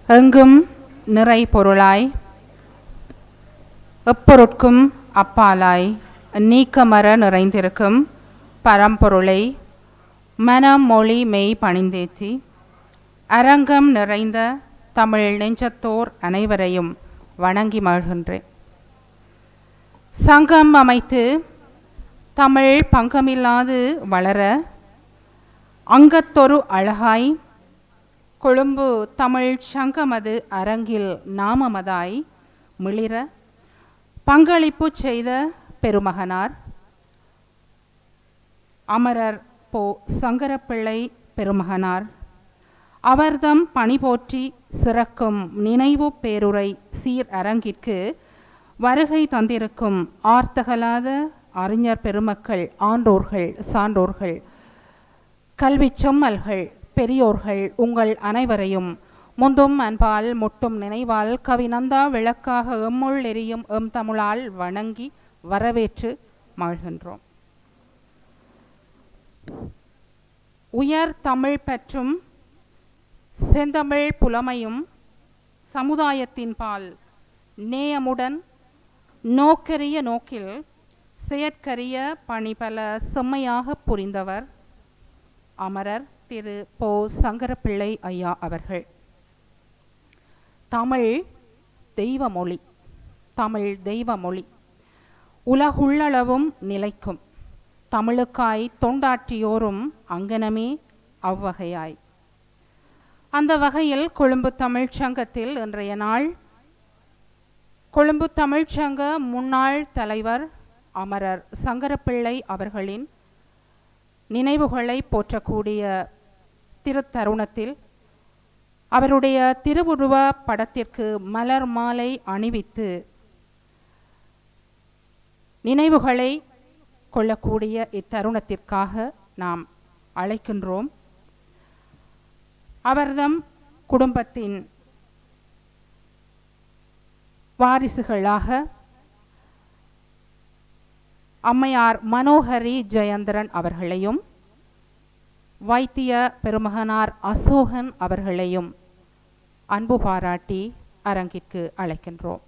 எங்கும் நிறை பொருளாய் எப்பொருட்கும் அப்பாலாய் நீக்கமர நிறைந்திருக்கும் பரம்பொருளை மனம் மொழி மெய் பணிந்தேற்றி அரங்கம் நிறைந்த தமிழ் நெஞ்சத்தோர் அனைவரையும் வணங்கி மகிழ்கின்றேன். சங்கம் அமைத்து தமிழ் பங்கமில்லாது வளர அங்கத்தொரு அழகாய் கொழும்பு தமிழ் சங்கமது அரங்கில் நாமமதாய் மிளிர பங்களிப்பு செய்த பெருமகனார் அமரர் போ. சங்கரப்பிள்ளை பெருமகனார் அவர்தம் பணி போற்றி சிறக்கும் நினைவு பேருரை சீர் அரங்கிற்கு வருகை தந்திருக்கும் ஆர்த்தகலாத அறிஞர் பெருமக்கள், ஆன்றோர்கள், சான்றோர்கள், கல்வி செம்மல்கள், பெரியோர்கள் உங்கள் அனைவரையும் முந்தும் அன்பால் முட்டும் நினைவால் கவிநந்தா விளக்காக எம்முள் எரியும் எம் தமிழால் வணங்கி வரவேற்று மகிழ்கின்றோம். உயர் தமிழ் பற்றும் செந்தமிழ் புலமையும் சமுதாயத்தின் பால் நேயமுடன் நோக்கரிய நோக்கில் செயற்கரிய பணிபல செம்மையாக புரிந்தவர் அமரர் திரு போ. சங்கரப்பிள்ளை ஐயா அவர்கள். தமிழ் தெய்வமொழி, தமிழ் தெய்வமொழி உலகுள்ளளவும் நிலைக்கும் தமிழுக்காய் தொண்டாற்றியோரும் அங்கனமே அவ்வகையாய். அந்த வகையில் கொழும்பு தமிழ்ச் சங்கத்தில் இன்றைய நாள் கொழும்பு தமிழ்ச்சங்க முன்னாள் தலைவர் அமரர் சங்கரப்பிள்ளை அவர்களின் நினைவுகளை போற்றக்கூடிய திருத்தருணத்தில் அவருடைய திருவுருவ படத்திற்கு மலர் மாலை அணிவித்து நினைவுகளை கொள்ளக்கூடிய இத்தருணத்திற்காக நாம் அழைக்கின்றோம். அவர்தம் குடும்பத்தின் வாரிசுகளாக அம்மையார் மனோகரி ஜெயந்திரன் அவர்களையும் வைத்திய பெருமகனார் அசோகன் அவர்களையும் அன்பு பாராட்டி அரங்கிற்கு அழைக்கின்றோம்.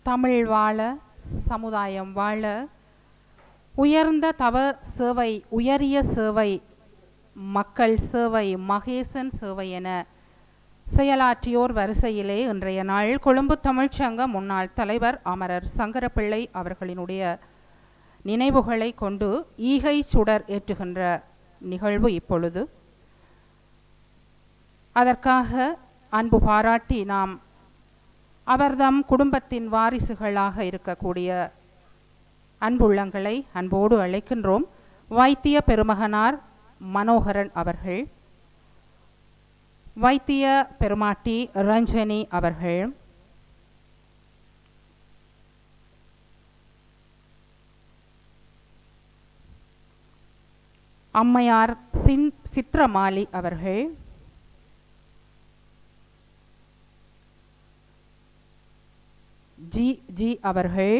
தமிழ் வாழ, சமுதாயம் வாழ, உயர்ந்த தவ சேவை, உயரிய சேவை, மக்கள் சேவை, மகேசன் சேவை என செயலாற்றியோர் வரிசையிலே இன்றைய நாள் கொழும்பு தமிழ்ச்சங்க முன்னாள் தலைவர் அமரர் சங்கரப்பிள்ளை அவர்களினுடைய நினைவுகளை கொண்டு ஈகை சுடர் ஏற்றுகின்ற நிகழ்வு இப்பொழுது. அதற்காக அன்பு பாராட்டி நாம் அவர்தம் குடும்பத்தின் வாரிசுகளாக இருக்கக்கூடிய அன்புள்ளங்களை அன்போடு அழைக்கின்றோம். வைத்திய பெருமகனார் மனோகரன் அவர்கள், வைத்திய பெருமாட்டி ரஞ்சனி அவர்கள், அம்மையார் சித்ரமாலி அவர்கள், ஜி ஜி அவர்கள்,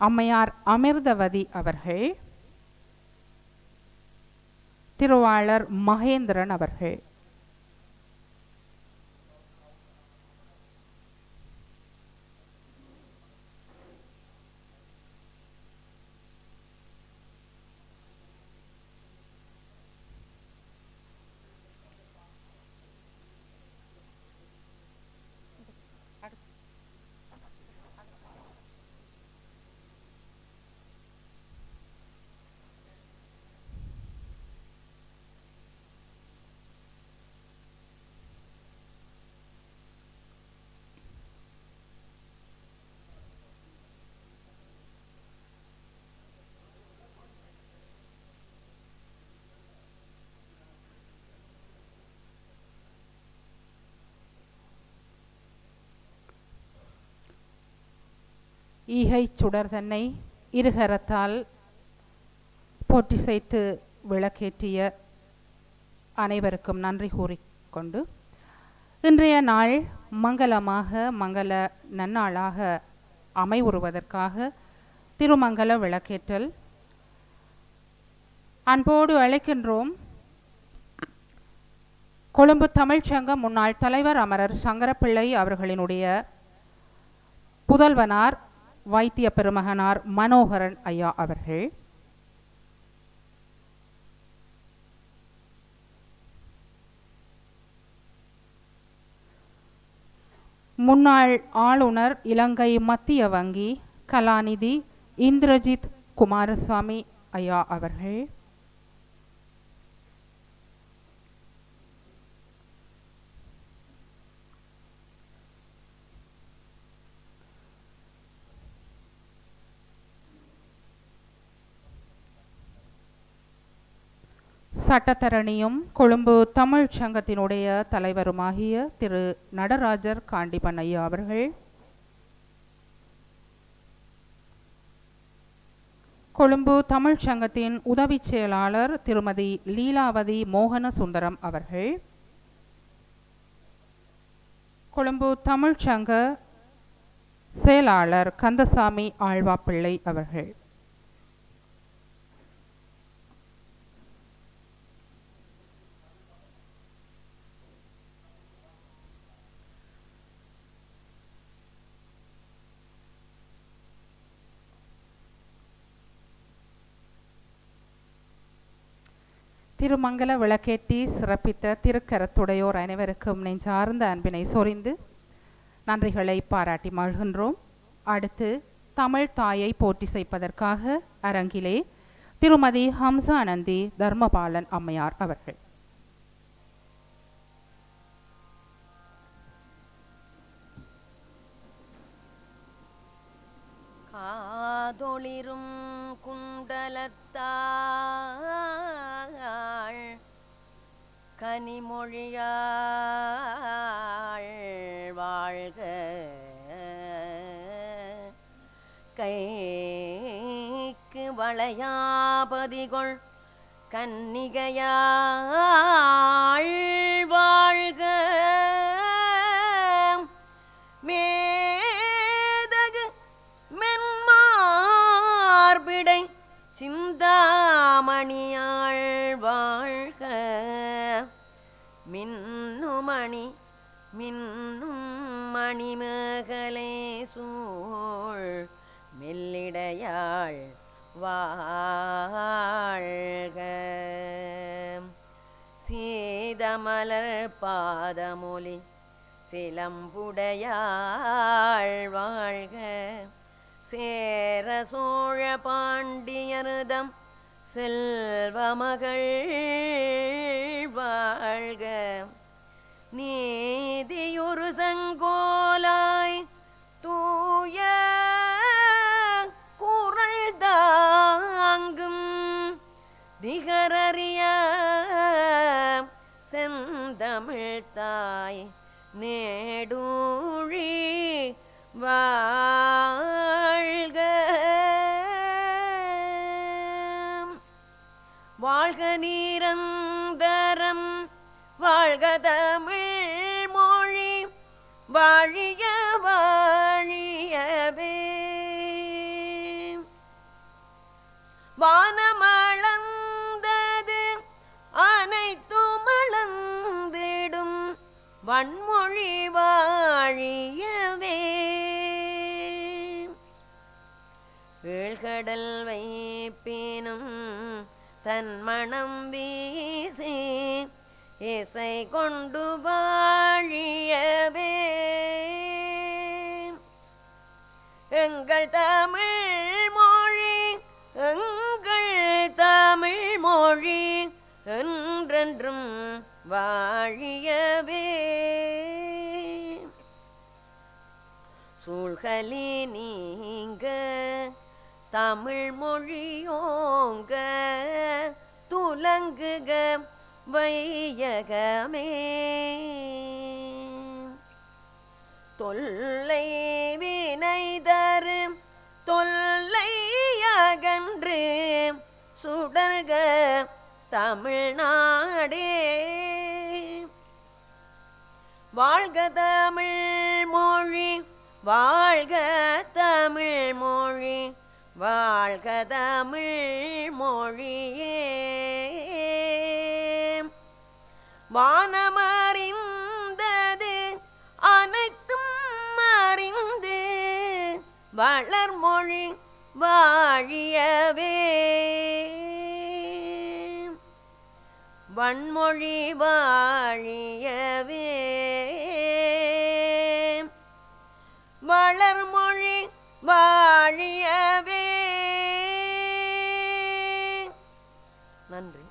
அம்மையார் அமிர்தவதி அவர்கள், திருவாளர் மகேந்திரன் அவர்கள். ஈகை சுடர் தன்னை இருகரத்தால் போற்றி செய்து விளக்கேற்றிய அனைவருக்கும் நன்றி கூறிக்கொண்டு, இன்றைய நாள் மங்களமாக மங்கள நன்னாளாக அமைவுறுவதற்காக திருமங்கல விளக்கேற்றல் அன்போடு அழைக்கின்றோம். கொழும்பு தமிழ்ச்சங்க முன்னாள் தலைவர் அமரர் சங்கரப்பிள்ளை அவர்களினுடைய புதல்வனார் வைத்திய பெருமகனார் மனோகரன் ஐயா அவர்கள், முன்னாள் ஆளுநர் இலங்கை மத்திய வங்கி கலாநிதி இந்திரஜித் குமாரசுவாமி ஐயா அவர்கள், சட்டத்தரணியும் கொழும்பு தமிழ் சங்கத்தினுடைய தலைவருமாகிய திரு நடராஜர் காண்டிபன் ஐயா அவர்கள், கொழும்பு தமிழ் சங்கத்தின் உதவி செயலாளர் திருமதி லீலாவதி மோகன சுந்தரம் அவர்கள், கொழும்பு தமிழ் சங்க செயலாளர் கந்தசாமி ஆழ்வாப்பிள்ளை அவர்கள், திருமங்கல விளக்கேற்றி சிறப்பித்த திருக்கரத்துடையோர் அனைவருக்கும் நெஞ்சார்ந்த அன்பினை சொரிந்து நன்றிகளை பாராட்டி மகிழ்கின்றோம். அடுத்து தமிழ் தாயை போற்றி செய்ப்பதற்காக அரங்கிலே திருமதி ஹம்சானந்தி தர்மபாலன் அம்மையார் அவர்கள். காதொளிரும் குண்டலத்தாள் கனிமொழியாள் வாழ்க, கைக்கு வளையாபதிகொள் கன்னிகையாள் வாழ்க, மேதகு மென்மார்பிடை சிந்தாமணியாள் வாழ்க, மின்னுமணி மின்னும் மணிமேகலை சூழ் மெல்லிடையாள் வாழ்க, சீதமலர் பாதமொலி சிலம்புடையாள் வாழ்க, சேர சோழ பாண்டியர்தம் செல்வமகள் வாழ்க, நீதியொரு சங்கோலாய் தூய குரல் தாங்கும் திகரறிய செந்தமிழ் தாய் நேடூழி வாழ்க வாழ்க நிரந்தரம் வாழ்க தமிழ் மொழி வாழிய வாழியவே வானமளந்தது அனைத்தும் அளந்திடும் வன்மொழி வாழியவே ஏழ்கடல் வைப்பினும் தன் மணம் வீசி இசை கொண்டு வாழியவே எங்கள் தமிழ் மொழி எங்கள் தமிழ் மொழி என்றென்றும் வாழியவே சூழ்கலி நீங்க தமிழ் மொழியோங்க துலங்குக வையகமே தொல்லை வினைதரு தொல்லை அகன்று சுடர்க தமிழ்நாடே வாழ்க தமிழ் மொழி வாழ்க தமிழ் மொழி வாழ்க தமிழ் மொழியே வானமறிந்தது அனைத்தும் அறிந்து வளர்மொழி வாழியவே வன்மொழி வாழியவே வளர்மொழி வாழியவே. நன்றி.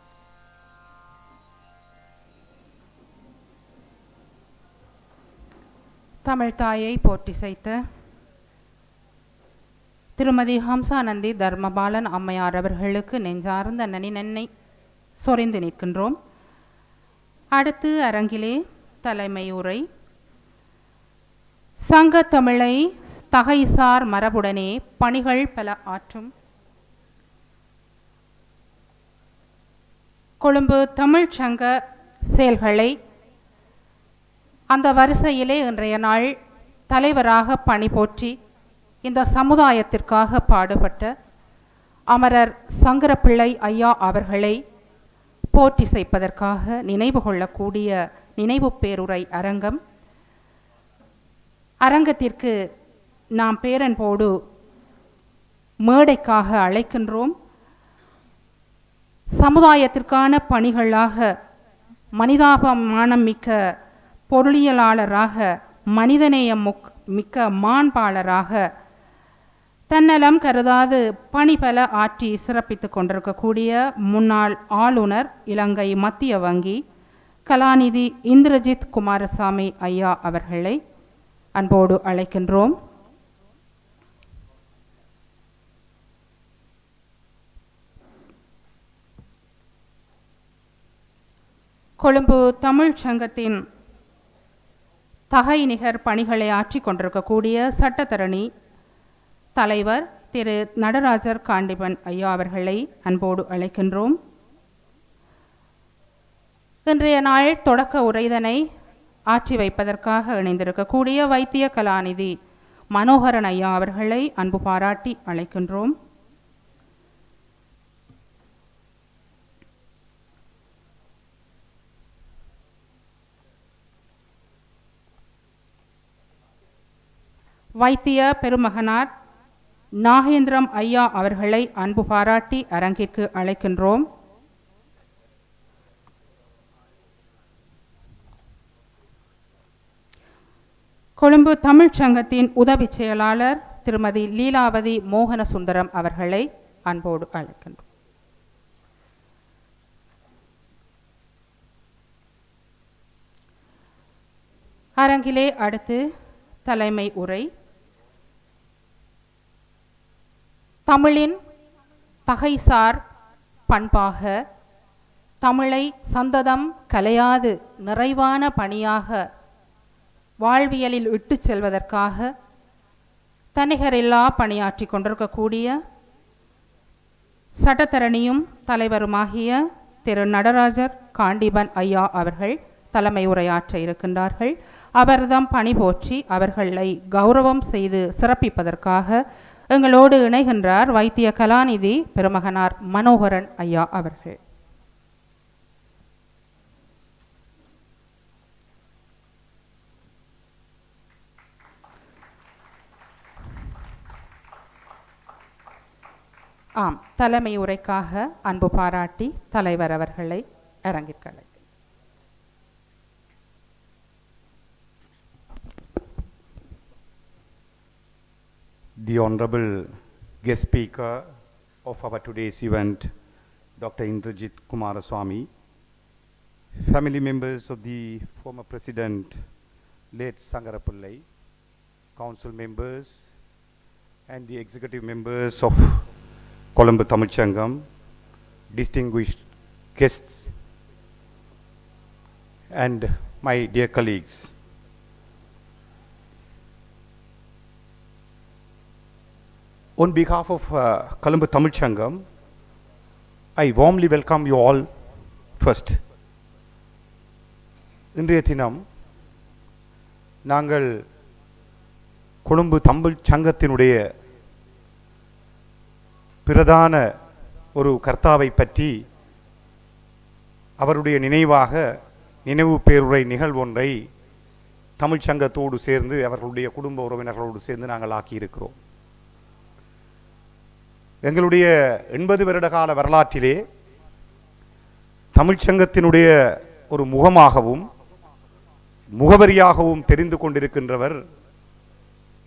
தமிழ்தாயை போற்றிசைத்த திருமதி ஹம்சானந்தி தர்மபாலன் அம்மையார் அவர்களுக்கு நெஞ்சார்ந்த நன்னை சொரிந்து நிற்கின்றோம். அடுத்து அரங்கிலே தலைமை உரை சங்க தமிழை தகைசார் மரபுடனே பணிகள் பல ஆற்றும் கொழும்பு தமிழ் சங்க செயல்களை அந்த வரிசையிலே இன்றைய நாள் தலைவராக பணி போற்றி இந்த சமுதாயத்திற்காக பாடுபட்ட அமரர் சங்கரப்பிள்ளை ஐயா அவர்களை போற்றி செய்ப்பதற்காக நினைவு கொள்ளக்கூடிய நினைவு பேருரை அரங்கத்திற்கு நாம் பேரன்போடு மேடைக்காக அழைக்கின்றோம். சமுதாயத்திற்கான பணிகளாக மனிதாபமானம் மிக்க பொருளியலாளராக மனிதநேயம் மிக்க மாண்பாளராக தன்னலம் கருதாது பணிபல ஆற்றி சிறப்பித்து கொண்டிருக்கக்கூடிய முன்னாள் ஆளுநர் இலங்கை மத்திய வங்கி கலாநிதி இந்திரஜித் குமாரசாமி ஐயா அவர்களை அன்போடு அழைக்கின்றோம். கொழும்பு தமிழ் சங்கத்தின் தகை நிகர் பணிகளை ஆற்றி கொண்டிருக்கக்கூடிய சட்டத்தரணி தலைவர் திரு நடராஜர் காண்டிபன் ஐயா அவர்களை அன்போடு அழைக்கின்றோம். இன்றைய நாள் தொடக்க உரைதனை ஆற்றி வைப்பதற்காக இணைந்திருக்கக்கூடிய வைத்திய கலாநிதி மனோகரன் ஐயா அவர்களை அன்பு பாராட்டி அழைக்கின்றோம். வைத்திய பெருமகனார் நாகேந்திரம் ஐயா அவர்களை அன்பு பாராட்டி அரங்கிற்கு அழைக்கின்றோம். கொழும்பு தமிழ்ச் சங்கத்தின் உதவி செயலாளர் திருமதி லீலாவதி மோகன சுந்தரம் அவர்களை அன்போடு அழைக்கின்றோம். அரங்கிலே அடுத்து தலைமை உரை தமிழின் தகைசார் பண்பாக தமிழை சந்ததம் கலையாது நிறைவான பணியாக வாழ்வியலில் இட்டு செல்வதற்காக தனிகரில்லா பணியாற்றி கொண்டிருக்கக்கூடிய சட்டத்தரணியும் தலைவருமாகிய திரு நடராஜர் காண்டிபன் ஐயா அவர்கள் தலைமை உரையாற்ற இருக்கின்றார்கள். அவர்தம் பணி போற்றி அவர்களை கௌரவம் செய்து சிறப்பிப்பதற்காக எங்களோடு இணைகின்றார் வைத்திய கலாநிதி பெருமகனார் மனோகரன் ஐயா அவர்கள். ஆம், தலைமை உரைக்காக அன்பு பாராட்டி தலைவர் அவர்களை அரங்கிற்களை. The Honorable guest speaker of our today's event, Dr. Indrajit Kumaraswamy, family members of the former President, late SANGARAPILLAI, council members, and the executive members of Colombo Tamil Sangam, distinguished guests, and my dear colleagues. On behalf of Colombo Tamil Sangam, I warmly welcome you all first. இன்றைய தினம் நாங்கள் கொழும்பு தமிழ் சங்கத்தினுடைய பிரதான ஒரு கர்த்தாவை பற்றி அவருடைய நினைவாக நினைவு பேருரை நிகழ்வொன்றை தமிழ் சங்கத்தோடு சேர்ந்து அவர்களுடைய குடும்ப உறவினர்களோடு சேர்ந்து நாங்கள் ஆக்கியிருக்கிறோம். எங்களுடைய 80 வருட கால வரலாற்றிலே தமிழ் சங்கத்தினுடைய ஒரு முகமாகவும் முகவரியாகவும் தெரிந்து கொண்டிருக்கின்றவர்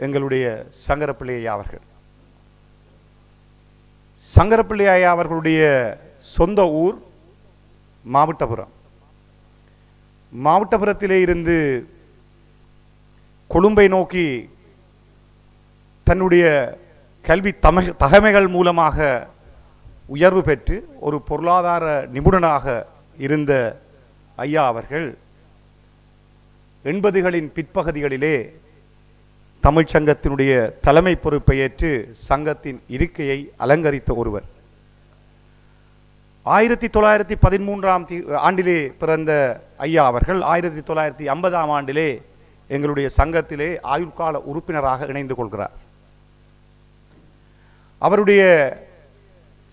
எங்களுடைய சங்கரப்பிள்ளை அவர்கள். சங்கரப்பிள்ளை அவர்களுடைய சொந்த ஊர் மாவட்டபுரம். மாவட்டபுரத்திலே இருந்து கொழும்பை நோக்கி தன்னுடைய கல்வி தகமைகள் மூலமாக உயர்வு பெற்று ஒரு பொருளாதார நிபுணனாக இருந்த ஐயா அவர்கள் 80களின் பிற்பகுதிகளிலே தமிழ் சங்கத்தினுடைய தலைமை பொறுப்பை ஏற்று சங்கத்தின் இருக்கையை அலங்கரித்த ஒருவர். 1913ஆம் ஆண்டிலே பிறந்த ஐயா அவர்கள் 1950ஆம் ஆண்டிலே எங்களுடைய சங்கத்திலே ஆயுட்கால உறுப்பினராக இணைந்து கொள்கிறார். அவருடைய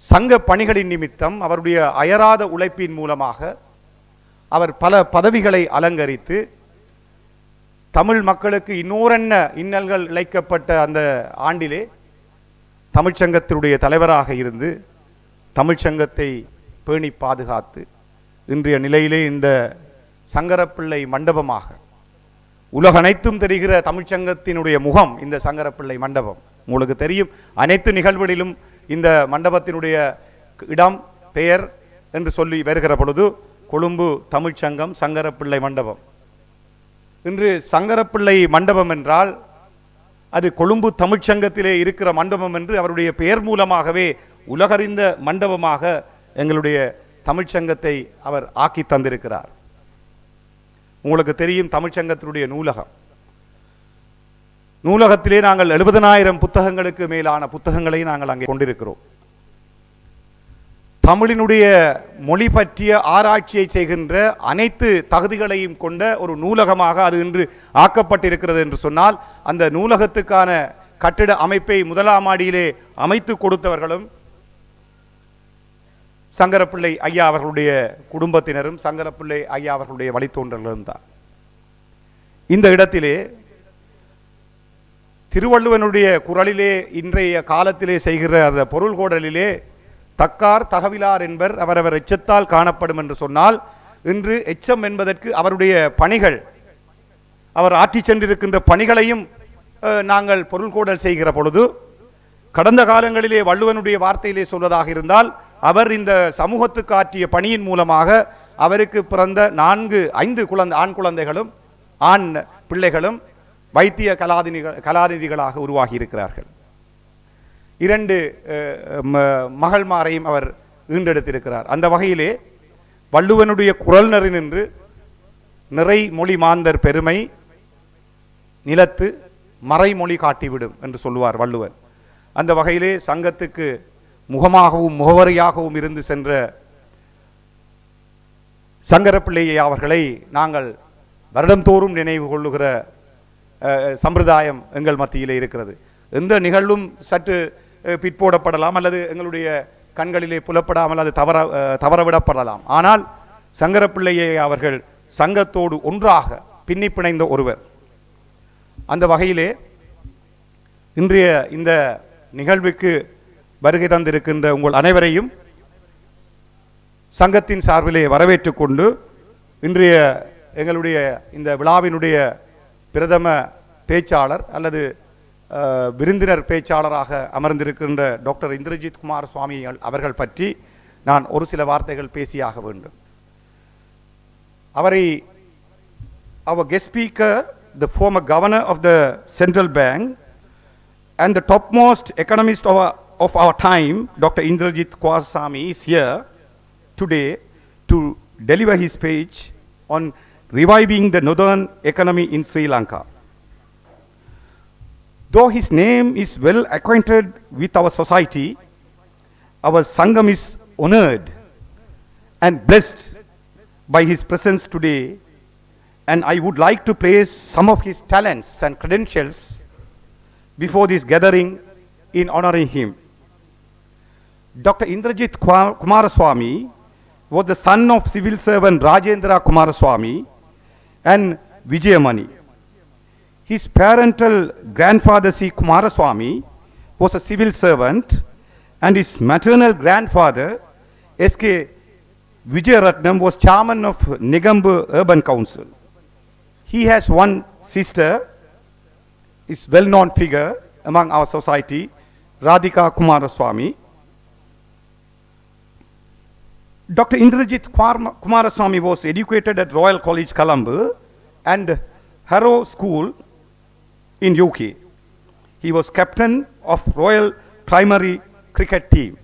சங்க பணிகளின் நிமித்தம் அவருடைய அயராத உழைப்பின் மூலமாக அவர் பல பதவிகளை அலங்கரித்து தமிழ் மக்களுக்கு இன்னோரென்ன இன்னல்கள் இழைக்கப்பட்ட அந்த ஆண்டிலே தமிழ்ச்சங்கத்தினுடைய தலைவராக இருந்து தமிழ்ச்சங்கத்தை பேணி பாதுகாத்து இன்றைய நிலையிலே இந்த சங்கரப்பிள்ளை மண்டபமாக உலகனைத்தும் தெரிகிற தமிழ்ச்சங்கத்தினுடைய முகம் இந்த சங்கரப்பிள்ளை மண்டபம். உங்களுக்கு தெரியும், அனைத்து நிகழ்வுகளிலும் இந்த மண்டபத்தினுடைய இடம் பெயர் என்று சொல்லி வருகிற பொழுது கொழும்பு தமிழ்ச்சங்கம் சங்கரப்பிள்ளை மண்டபம். இன்று சங்கரப்பிள்ளை மண்டபம் என்றால் அது கொழும்பு தமிழ்ச்சங்கத்திலே இருக்கிற மண்டபம் என்று அவருடைய பெயர் மூலமாகவே உலகறிந்த மண்டபமாக எங்களுடைய தமிழ்ச்சங்கத்தை அவர் ஆக்கி தந்திருக்கிறார். உங்களுக்கு தெரியும், தமிழ்ச்சங்கத்தினுடைய நூலகத்திலே நாங்கள் 70,000 புத்தகங்களுக்கு மேலான புத்தகங்களை நாங்கள் அங்கே கொண்டிருக்கிறோம். தமிழினுடைய மொழி பற்றிய ஆராய்ச்சியை செய்கின்ற அனைத்து தகுதிகளையும் கொண்ட ஒரு நூலகமாக அது இன்று ஆக்கப்பட்டிருக்கிறது என்று சொன்னால், அந்த நூலகத்துக்கான கட்டிட அமைப்பை முதலாம் மாடியிலே அமைத்து கொடுத்தவர்களும் சங்கரப்பிள்ளை ஐயா அவர்களுடைய குடும்பத்தினரும் சங்கரப்பிள்ளை ஐயா அவர்களுடைய வழித்தோன்றல்களும் தான். இந்த இடத்திலே திருவள்ளுவனுடைய குரலிலே இன்றைய காலத்திலே செய்கிற அந்த பொருள் கோடலிலே தக்கார் தகவிலார் என்பர் அவரவர் எச்சத்தால் காணப்படும் என்று சொன்னால், இன்று எச்சம் என்பதற்கு அவருடைய பணிகள், அவர் ஆற்றி சென்றிருக்கின்ற பணிகளையும் நாங்கள் பொருள் கோடல் செய்கிற பொழுது, கடந்த காலங்களிலே வள்ளுவனுடைய வார்த்தையிலே சொல்வதாக இருந்தால், அவர் இந்த சமூகத்துக்கு ஆற்றிய பணியின் மூலமாக அவருக்கு பிறந்த 4-5 ஆண் குழந்தைகளும் ஆண் பிள்ளைகளும் வைத்திய கலாநிதிகளாக உருவாகி இருக்கிறார்கள். 2 மகள்மாரையும் அவர் ஈண்டெடுத்திருக்கிறார். அந்த வகையிலே வள்ளுவனுடைய குரல் நெறி நின்று நிறை மொழி மாந்தர் பெருமை நிலத்து மறைமொழி காட்டிவிடும் என்று சொல்லுவார் வள்ளுவர். அந்த வகையிலே சங்கத்துக்கு முகமாகவும் முகவரியாகவும் இருந்து சென்ற சங்கரப்பிள்ளையை அவர்களை நாங்கள் வருடந்தோறும் நினைவு கொள்ளுகிற சம்பிரதாயம் எங்கள் மத்தியிலே இருக்கிறது. எந்த நிகழ்வும் சற்று பிற்போடப்படலாம் அல்லது எங்களுடைய கண்களிலே புலப்படாமல் அது தவறவிடப்படலாம். ஆனால் சங்கரப்பிள்ளையை அவர்கள் சங்கத்தோடு ஒன்றாக பின்னி பிணைந்த ஒருவர். அந்த வகையிலே இன்றைய இந்த நிகழ்வுக்கு வருகை தந்திருக்கின்ற உங்கள் அனைவரையும் சங்கத்தின் சார்பிலே வரவேற்றுக் கொண்டு இன்றைய எங்களுடைய இந்த விழாவினுடைய பிரதம பேச்சாளர் அல்லது விருந்தினர் பேச்சாளராக அமர்ந்திருக்கின்ற டாக்டர் இந்திரஜித் குமார் சுவாமி அவர்கள் பற்றி நான் ஒரு சில வார்த்தைகள் பேசியாக வேண்டும். அவரை our guest speaker, the former governor of the central bank and the topmost economist of our time, Dr. Indrajit Kumaraswamy, is here today to deliver his speech on reviving the northern economy in Sri Lanka. Though his name is well acquainted with our society, our Sangam is honored and blessed by his presence today, and I would like to praise some of his talents and credentials before this gathering in honoring him. Dr. Indrajit Kumaraswamy was the son of civil servant Rajendra Kumaraswamy and Vijayamani. His parental grandfather C. Kumaraswamy was a civil servant, and his maternal grandfather S.K. Vijayaratnam was chairman of Negambu Urban Council. He has one sister, is well-known figure among our society, Radhika Kumaraswamy. Dr. Indrajit Kumaraswamy was educated at Royal College, Colombo and Harrow School in UK. He was captain of Royal Primary Cricket team.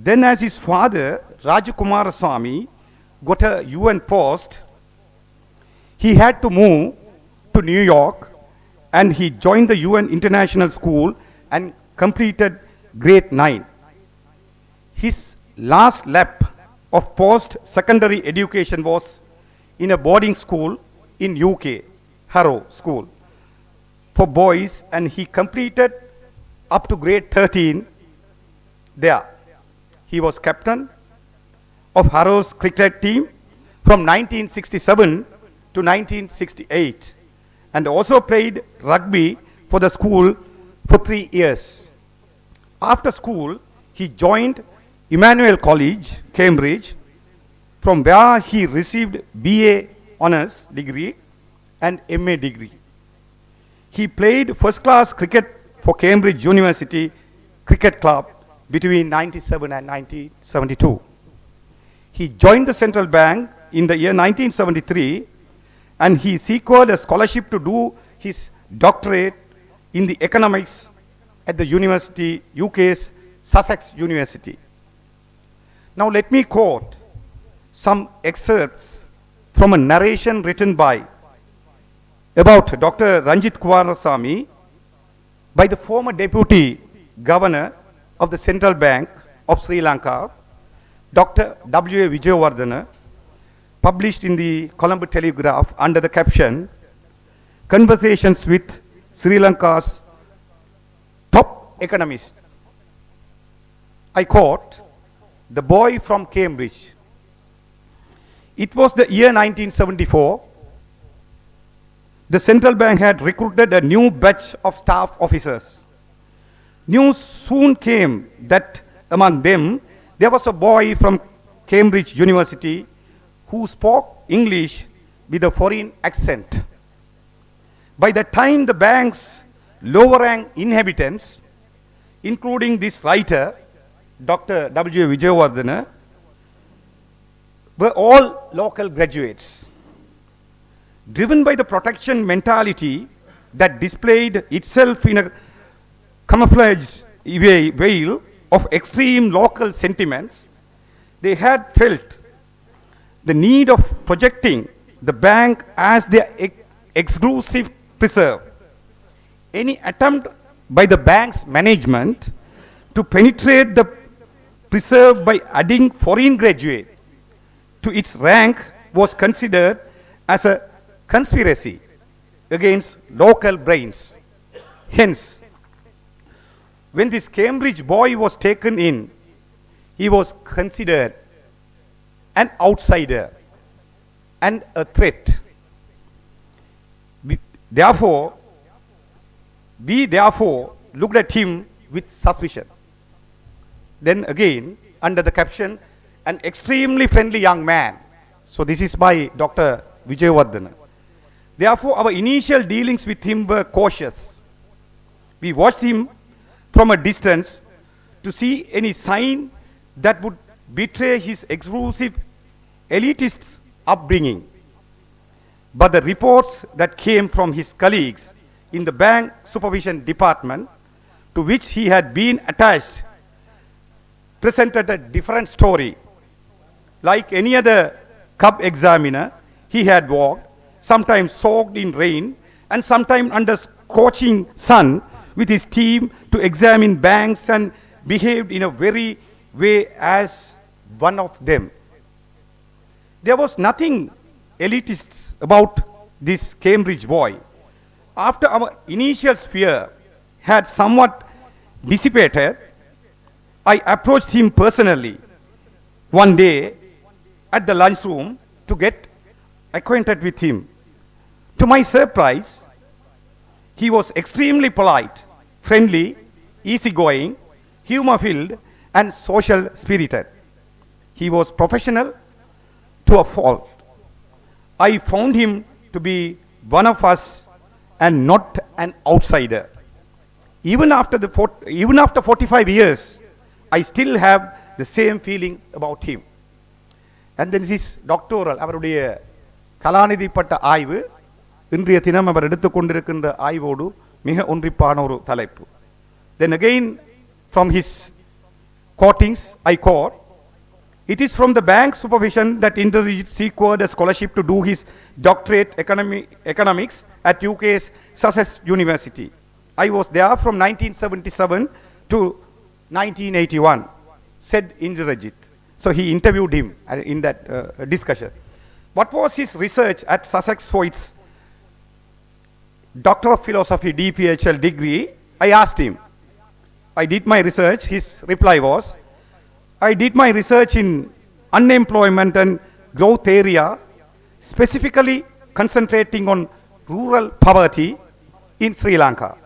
Then as his father, Rajakumaraswamy, got a UN post, he had to move to New York and he joined the UN International School and completed grade 9. His last lap of post-secondary education was in a boarding school in UK, Harrow School, for boys, and he completed up to grade 13 there. He was captain of Harrow's cricket team from 1967 to 1968 and also played rugby for the school for 3 years. After school, he joined Emmanuel College, Cambridge, from where he received BA Honours degree and MA degree. He played first-class cricket for Cambridge University Cricket Club between 1997 and 1972. He joined the Central Bank in the year 1973 and he secured a scholarship to do his doctorate in the economics at the university, UK's Sussex University. Now let me quote some excerpts from a narration written about Dr. Ranjit Kumaraswamy by the former deputy governor of the Central Bank of Sri Lanka, Dr. W.A. Vijayawardena, published in the Colombo Telegraph under the caption, Conversations with Sri Lanka's Top Economist. I quote, "The boy from Cambridge. It was the year 1974. The Central Bank had recruited a new batch of staff officers. News soon came that among them there was a boy from Cambridge University who spoke English with a foreign accent. By the time the bank's lower rank inhabitants, including this writer, Dr. W. Vijayawardena, were all local graduates. Driven by the protection mentality that displayed itself in a camouflaged veil of extreme local sentiments, they had felt the need of projecting the bank as their exclusive preserve. Any attempt by the bank's management to penetrate the preserve by adding foreign graduate to its rank was considered as a conspiracy against local brains. Hence, when this Cambridge boy was taken in, he was considered an outsider and a threat. We therefore looked at him with suspicion. Then again, under the caption, an extremely friendly young man. So this is by Dr. Vijayawardena. Therefore, our initial dealings with him were cautious. We watched him from a distance to see any sign that would betray his exclusive elitist upbringing. But the reports that came from his colleagues in the bank supervision department to which he had been attached presented a different story. Like any other cub examiner, he had walked, sometimes soaked in rain and sometimes under scorching sun with his team to examine banks and behaved in a very way as one of them. There was nothing elitist about this Cambridge boy. After our initial fear had somewhat dissipated, I approached him personally one day at the lunchroom to get acquainted with him. To my surprise, he was extremely polite, friendly, easygoing, humor-filled, and social spirited. He was professional to a fault. I found him to be one of us and not an outsider. Even after 45 years, I still have the same feeling about him. And then this is doctoral, அவருடைய கலாநிதிப்பட்ட ஆய்வு இன்றைய தினம் அவர் எடுத்துக்கொண்டிருக்கின்ற ஆய்வோடு மிக ஒன்றிப்பான ஒரு தலைப்பு. Then again from his quotings I quote, it is from the bank supervision that Indrajit secured a scholarship to do his doctorate economics at UK's Sussex University. I was there from 1977 to 1981, said Indrajit. So he interviewed him in that discussion. What was his research at Sussex for its Doctor of Philosophy DPHL degree? I asked him. I did my research. His reply was, I did my research in unemployment and growth area, specifically concentrating on rural poverty in Sri Lanka.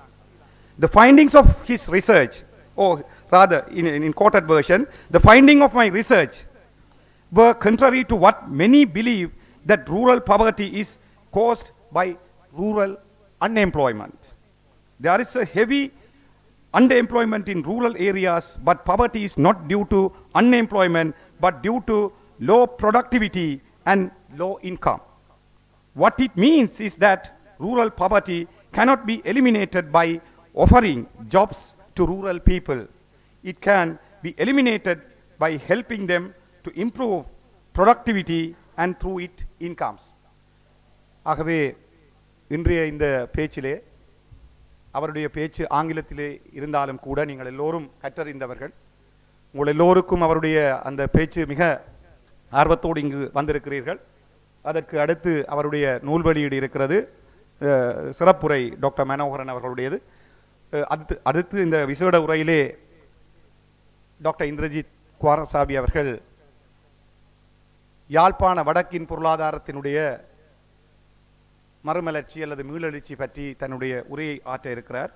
The findings of his research, or rather in quoted version, the finding of my research were contrary to what many believe, that rural poverty is caused by rural unemployment. There is a heavy underemployment in rural areas, but poverty is not due to unemployment, but due to low productivity and low income. What it means is that rural poverty cannot be eliminated by offering jobs to rural people. It can be eliminated by helping them to improve productivity and through it incomes. ஆகவே இன்றைய இந்த பேச்சிலே, அவருடைய பேச்சு ஆங்கிலத்திலே இருந்தாலும் கூட நீங்கள் எல்லோரும் கற்றறிந்தவர்கள். உங்கள் எல்லோருக்கும் அவருடைய அந்த பேச்சு மிக ஆர்வத்தோடு இங்கு வந்திருக்கிறீர்கள். அதற்கு அடுத்து அவருடைய நூல் வெளியீடு இருக்கிறது, சிறப்புரை டாக்டர் மனோகரன் அவர்களுடையது. அடுத்து இந்த விசேட உரையிலே டாக்டர் இந்திரஜித் குமாரசாமி அவர்கள் யாழ்ப்பாண வடக்கின் பொருளாதாரத்தினுடைய மறுமலர்ச்சி அல்லது மீளெழுச்சி பற்றி தன்னுடைய உரையை ஆற்ற இருக்கிறார்.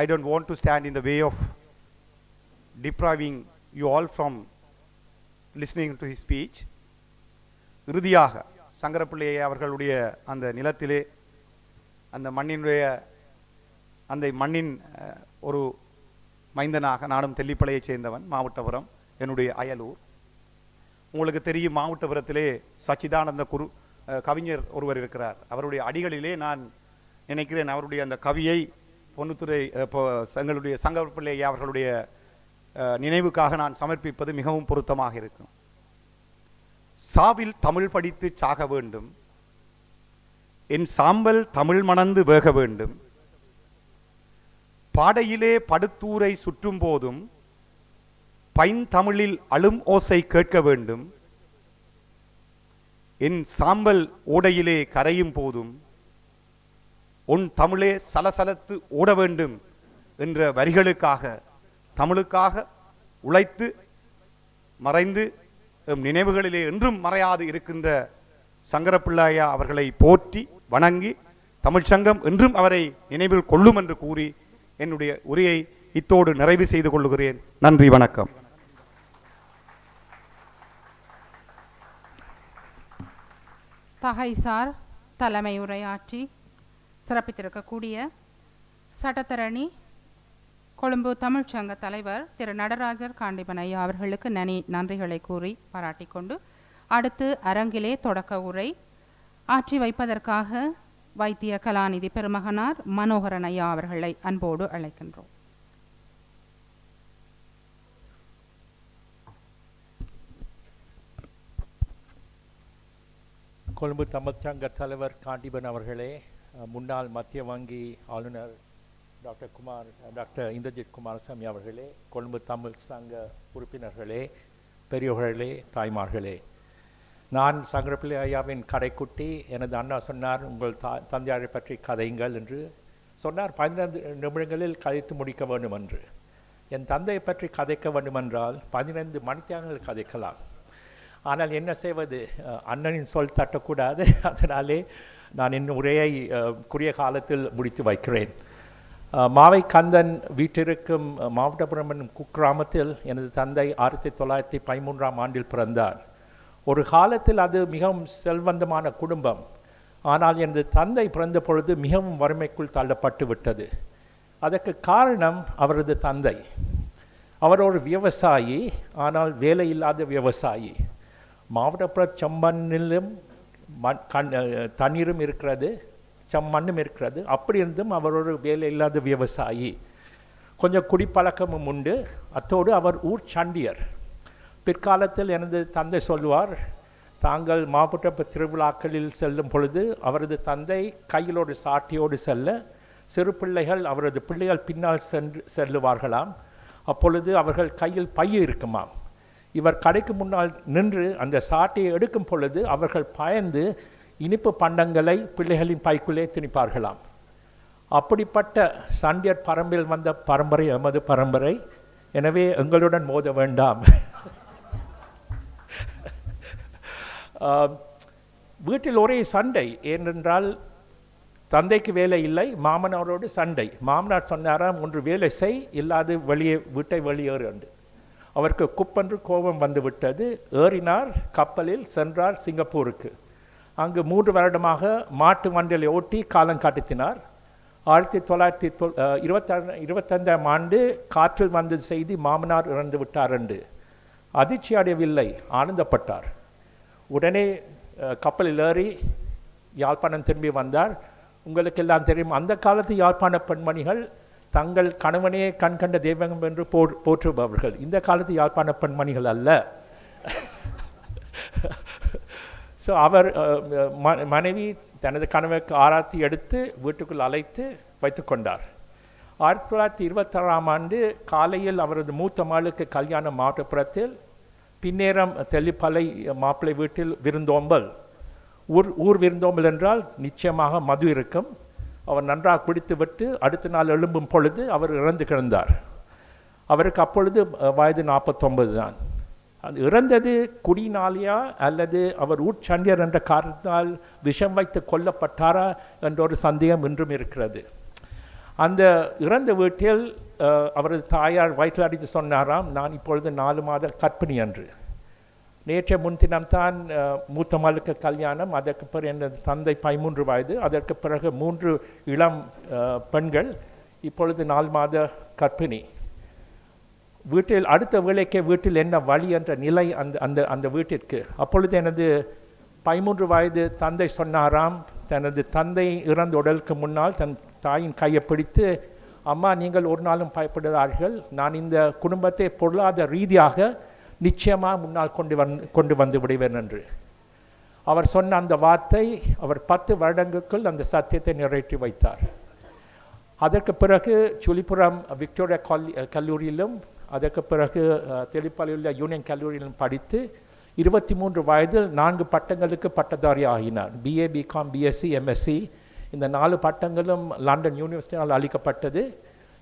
I don't want to stand in the way of depriving you all from listening to his speech. இறுதியாக சங்கரப்பிள்ளை அவர்களுடைய அந்த நிலத்திலே, அந்த மண்ணின் ஒரு மைந்தனாக நானும் தெல்லிப்பளையைச் சேர்ந்தவன், மாவட்டபுரம் என்னுடைய அயலூர். உங்களுக்கு தெரியும், மாவட்டபுரத்திலே சச்சிதானந்த கவிஞர் ஒருவர் இருக்கிறார். அவருடைய அடிகளிலே நான் நினைக்கிறேன் அவருடைய அந்த கவியை பொன்னுத்துறை எங்களுடைய சங்கரப்பிள்ளை அவர்களுடைய நினைவுக்காக நான் சமர்ப்பிப்பது மிகவும் பொருத்தமாக இருக்கும். சாவில் தமிழ் படித்து சாக வேண்டும், என் சாம்பல் தமிழ் மணந்து வேக வேண்டும், பாடையிலே படுத்தூரை சுற்றும் போதும் பைந்தமிழில் அழும் ஓசை கேட்க வேண்டும், என் சாம்பல் ஓடையிலே கரையும் போதும் உன் தமிழே சலசலத்து ஓட வேண்டும் என்ற வரிகளுக்காக, தமிழுக்காக உழைத்து மறைந்து நினைவுகளிலே என்றும் மறையாது இருக்கின்ற சங்கரப்பிள்ளையா அவர்களை போற்றி வணங்கி தமிழ்ச்சங்கம் என்றும் அவரை நினைவில் கொள்ளும் என்று கூறி என்னுடைய உரையை இத்தோடு நிறைவு செய்து கொள்ளுகிறேன். நன்றி, வணக்கம். தகைசார் தலைமை உரையாற்றி சிறப்பித்திருக்கக்கூடிய சட்டத்தரணி கொழும்பு தமிழ்ச்சங்க தலைவர் திரு நடராஜர் காண்டிபன் ஐயா அவர்களுக்கு நன்றிகளை கூறி பாராட்டிக்கொண்டு அடுத்து அரங்கிலே தொடக்க உரை ஆற்றி வைப்பதற்காக வைத்திய கலாநிதி பெருமகனார் மனோகரன் ஐயா அவர்களை அன்போடு அழைக்கின்றோம். கொழும்பு தமிழ்ச்சங்க தலைவர் காண்டிபன் அவர்களே, முன்னாள் மத்திய வங்கி ஆளுநர் டாக்டர் இந்திரஜித் குமாரசாமி அவர்களே, கொழும்பு தமிழ் சங்க உறுப்பினர்களே, பெரியோர்களே, தாய்மார்களே, நான் சங்கரப்பிள்ளை ஐயாவின் கடைக்குட்டி. எனது அண்ணா சொன்னார், உங்கள் தந்தையாரை பற்றி கதையுங்கள் என்று சொன்னார். 15 நிமிடங்களில் கதைத்து முடிக்க வேண்டும் என்று. என் தந்தையை பற்றி கதைக்க வேண்டுமென்றால் 15 மணித்தியாலங்கள் கதைக்கலாம். ஆனால் என்ன செய்வது, அண்ணனின் சொல் தட்டக்கூடாது. அதனாலே நான் என் உரையை குறுகிய காலத்தில் முடித்து வைக்கிறேன். மாவை கந்தன் வீட்டிற்கும் மாவட்டபுரம் என்னும் குக்கிராமத்தில் எனது தந்தை 1913ஆம் ஆண்டில் பிறந்தார். ஒரு காலத்தில் அது மிகவும் செல்வந்தமான குடும்பம். ஆனால் எனது தந்தை பிறந்த பொழுது மிகவும் வறுமைக்குள் தள்ளப்பட்டு விட்டது. அதற்கு காரணம் அவரது தந்தை. அவர் ஒரு விவசாயி, ஆனால் வேலை இல்லாத விவசாயி. மாவட்டப்புற செம்மண்ணிலும் தண்ணீரும் இருக்கிறது, செம்மண்ணும் இருக்கிறது. அப்படி இருந்தும் அவர் ஒரு வேலை இல்லாத விவசாயி. கொஞ்சம் குடிப்பழக்கமும் உண்டு. அத்தோடு அவர் ஊர் சண்டியர். பிற்காலத்தில் எனது தந்தை சொல்வார், தாங்கள் மாவட்ட திருவிழாக்களில் செல்லும் பொழுது அவரது தந்தை கையிலோடு சாட்டியோடு செல்ல, சிறு பிள்ளைகள் அவரது பிள்ளைகள் பின்னால் செல்லுவார்களாம். அப்பொழுது அவர்கள் கையில் பை இருக்குமாம். இவர் கடைக்கு முன்னால் நின்று அந்த சாட்டையை எடுக்கும் பொழுது அவர்கள் பயந்து இனிப்பு பண்டங்களை பிள்ளைகளின் பைக்குள்ளே திணிப்பார்களாம். அப்படிப்பட்ட சண்டியர் பரம்பில் வந்த பரம்பரை எமது பரம்பரை. எனவே எங்களுடன் மோத வேண்டாம். வீட்டில் ஒரே சண்டை. ஏனென்றால் தந்தைக்கு வேலை இல்லை, மாமனாரோடு சண்டை. மாமனார் சொன்னாராம், ஒன்று வேலை செய், இல்லாது வீட்டை வெளியேறு என்று. அவருக்கு குப்பென்று கோபம் வந்து விட்டது. ஏறினார், கப்பலில் சென்றார் சிங்கப்பூருக்கு. அங்கு 3 வருடமாக மாட்டு வண்டியை ஓட்டி காலம் காட்டினார். 1925ஆம் ஆண்டு காற்றில் வந்த செய்தி மாமனார் இறந்து விட்டார் என்று. அதிர்ச்சி அடையவில்லை, ஆனந்தப்பட்டார். உடனே கப்பலில் ஏறி யாழ்ப்பாணம் திரும்பி வந்தார். உங்களுக்கு எல்லாம் தெரியும், அந்த காலத்து யாழ்ப்பாண பெண்மணிகள் தங்கள் கணவனே கண்கண்ட தெய்வம் என்று போற்றுபவர்கள். இந்த காலத்து யாழ்ப்பாண பெண்மணிகள் அல்ல. ஸோ அவர் மனைவி தனது கணவருக்கு ஆராத்தி எடுத்து வீட்டுக்குள் அழைத்து வைத்து கொண்டார். 1926ஆம் ஆண்டு காலையில் அவரது மூத்த மகளுக்கு கல்யாணம் மாவட்டப்புறத்தில். பின்னேரம் தெல்லிப்பளை மாப்பிள்ளை வீட்டில் விருந்தோம்பல். ஊர் விருந்தோம்பல் என்றால் நிச்சயமாக மது இருக்கும். அவர் நன்றாக குடித்து விட்டு அடுத்த நாள் எழும்பும் பொழுது அவர் இறந்து கிடந்தார். அவருக்கு அப்பொழுது வயது 49 தான். அது இறந்தது குடினாலியா அல்லது அவர் ஊர்ச்சண்டியர் என்ற காரணத்தால் விஷம் வைத்து கொல்லப்பட்டாரா என்ற ஒரு சந்தேகம் இன்றும் இருக்கிறது. அந்த இறந்த வீட்டில் அவரது தாயார் வயிற்றில் அடித்து சொன்னாராம், நான் இப்பொழுது 4 மாத கர்ப்பிணி என்று. நேற்றைய முன்தினம்தான் மூத்த மகளுக்கு கல்யாணம். அதற்கு பிறகு எனது தந்தை 13 வயது. அதற்கு பிறகு 3 இளம் பெண்கள். இப்பொழுது 4 மாத கர்ப்பிணி. வீட்டில் அடுத்த வேளைக்கே வீட்டில் என்ன வழி என்ற நிலை அந்த வீட்டிற்கு. அப்பொழுது எனது 13 வயது தந்தை சொன்னாராம், தனது தந்தை இறந்த உடலுக்கு முன்னால் தன் தாயின் கையை பிடித்து அம்மா நீங்கள் ஒரு நாளும் பயப்படுகிறார்கள், நான் இந்த குடும்பத்தை பொருளாதார ரீதியாக நிச்சயமாக முன்னால் கொண்டு வந்து விடுவேன் என்று. அவர் சொன்ன அந்த வார்த்தை, அவர் 10 வருடங்களுக்குள் அந்த சத்தியத்தை நிறைவேற்றி வைத்தார். அதற்கு பிறகு சுழிபுரம் விக்டோரியா கல்லூரியிலும் அதற்கு பிறகு தெளிப்பாளையுள்ள யூனியன் கல்லூரியிலும் படித்து 23 வயதில் 4 பட்டங்களுக்கு பட்டதாரி ஆகினார். BA, BCom, BSc, MSc. இந்த 4 பட்டங்களும் லண்டன் யூனிவர்சிட்டியால் அளிக்கப்பட்டது.